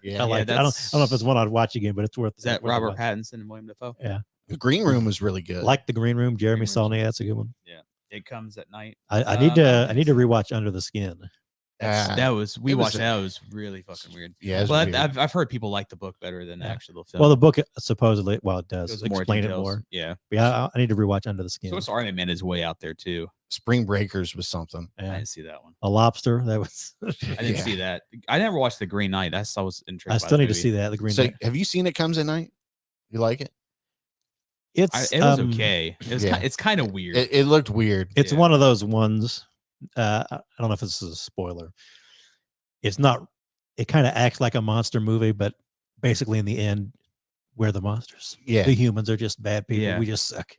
Yeah. I like it. I don't know if it's one I'd watch again, but it's worth. Is that worth a Robert watch. Pattinson and William Dafoe? Yeah, The Green Room was really good. like The Green Room. Jeremy Green Saulnier. That's a good one. It comes at night. I need to rewatch Under the Skin. We That was watched that. It was really fucking weird. Yeah, But weird. I've heard people like the book better than Yeah. actually the film. Well, the book supposedly, it does Goes more explain it details. more. Yeah. But yeah, I need to rewatch Under the Skin. Swiss Army Man is way out there too. Spring Breakers was something. I Yeah. didn't see that one. A Lobster. That was. I didn't Yeah. see that. I never watched The Green Knight. I was intrigued. I by still the need to movie. see that. The Green. So Knight. have you seen It Comes at Night? You like it? It's It was okay. It was yeah. it's kind of weird. It looked weird. It's Yeah. one of those ones. I don't know if this is a spoiler. It's not. It kind of acts like a monster movie, but basically in the end, we're the monsters. Yeah. The humans are just bad people. Yeah. We just suck.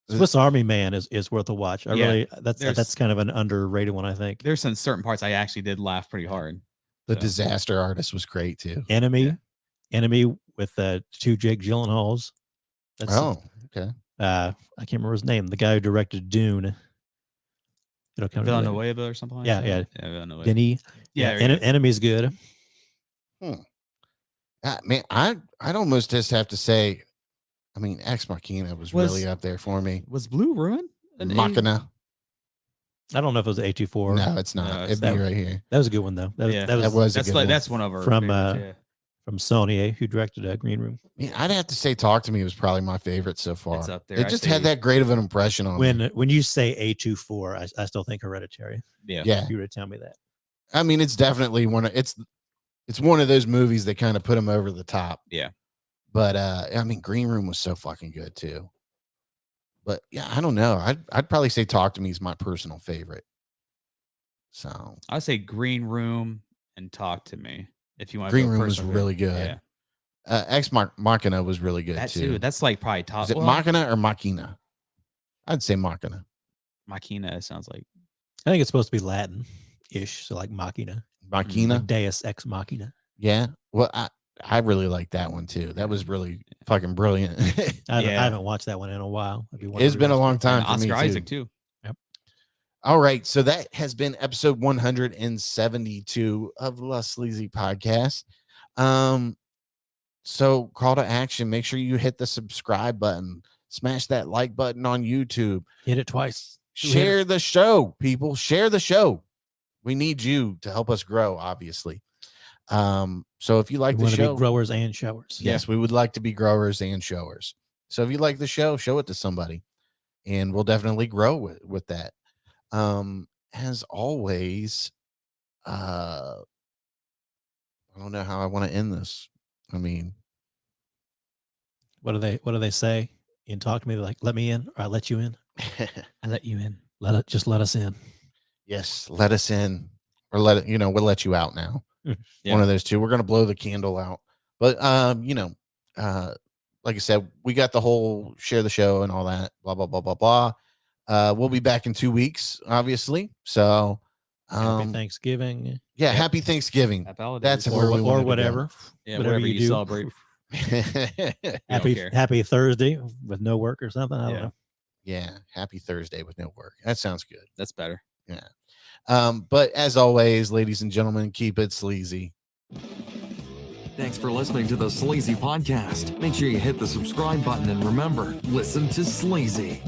Swiss Army Man is worth a watch. I Yeah. really that's There's- kind of an underrated one, I think. There's some certain parts I actually did laugh pretty hard. The So, Disaster Artist was great too. Enemy with two Jake Gyllenhaals. That's Okay. I can't remember his name. The guy who directed Dune. It'll come to me later. Villanueva or something like Yeah, that. yeah. Villanueva. Denny. Yeah, there you go. Enemy's good. Man, I'd almost just have to say, I mean, Ex Machina was really up there for me. Was Blue Ruin? Machina. I don't know if it was A24. No, it's not. No, It'd it's be not. right here. That was a good one though. Yeah, that That was was a That's good like one. that's one of our From, favorites, from Sony, who directed Green Room. Yeah, I'd have to say Talk to Me was probably my favorite so far. It's up there. It I'd just say- had that great of an impression on me. When you say A24, I still think Hereditary. yeah. Yeah. If you were to tell me that. I mean, it's definitely it's one of those movies that kind of put him over the top. Yeah. But I mean, Green Room was so fucking good too. But yeah, I don't know. I'd probably say Talk to Me is my personal favorite. So I'd say Green Room and Talk to Me. If you want, Green Room was really good. Yeah, Ex Machina was really good that too. too. That's like probably top. Is it well, Machina or Machina? I'd say Machina. Machina sounds like. I think it's supposed to be Latin-ish, so like Machina. Machina. Like Deus Ex Machina. Yeah. Well, I really like that one too. That was really fucking brilliant. I Yeah. haven't watched that one in a while. If you want to It's been a rewatch long it. time And for me Oscar too. Isaac too. All right, so that has been episode 172 of the Sleazy Podcast. So call to action. Make sure you hit the subscribe button. Smash that like button on YouTube. Hit it twice. Share the show, people. Share the show. We need you to help us grow, obviously. So if you like We the want to show, be growers and showers. yes, we would like to be growers and showers. So if you like the show, show it to somebody, and we'll definitely grow with that. As always, I don't know how I want to end this. I mean, What do they say? You talk to me like, let me in, or I let you in. I let you in. Just let us in. yes, let us in, or we'll let you out now. Yeah. One of those two. We're gonna blow the candle out. But like I said, we got the whole share the show and all that, blah blah blah blah blah. We'll be back in 2 weeks, obviously. So Happy Thanksgiving. yeah, happy Thanksgiving. Happy holidays. That's where we wanted to Or go. whatever. Yeah, whatever you do. celebrate. Happy Thursday with no work or something. I don't know. Yeah, happy Thursday with no work. That sounds good. That's better. Yeah. But as always, ladies and gentlemen, keep it sleazy. Thanks for listening to the Sleazy Podcast. Make sure you hit the subscribe button and remember, listen to Sleazy.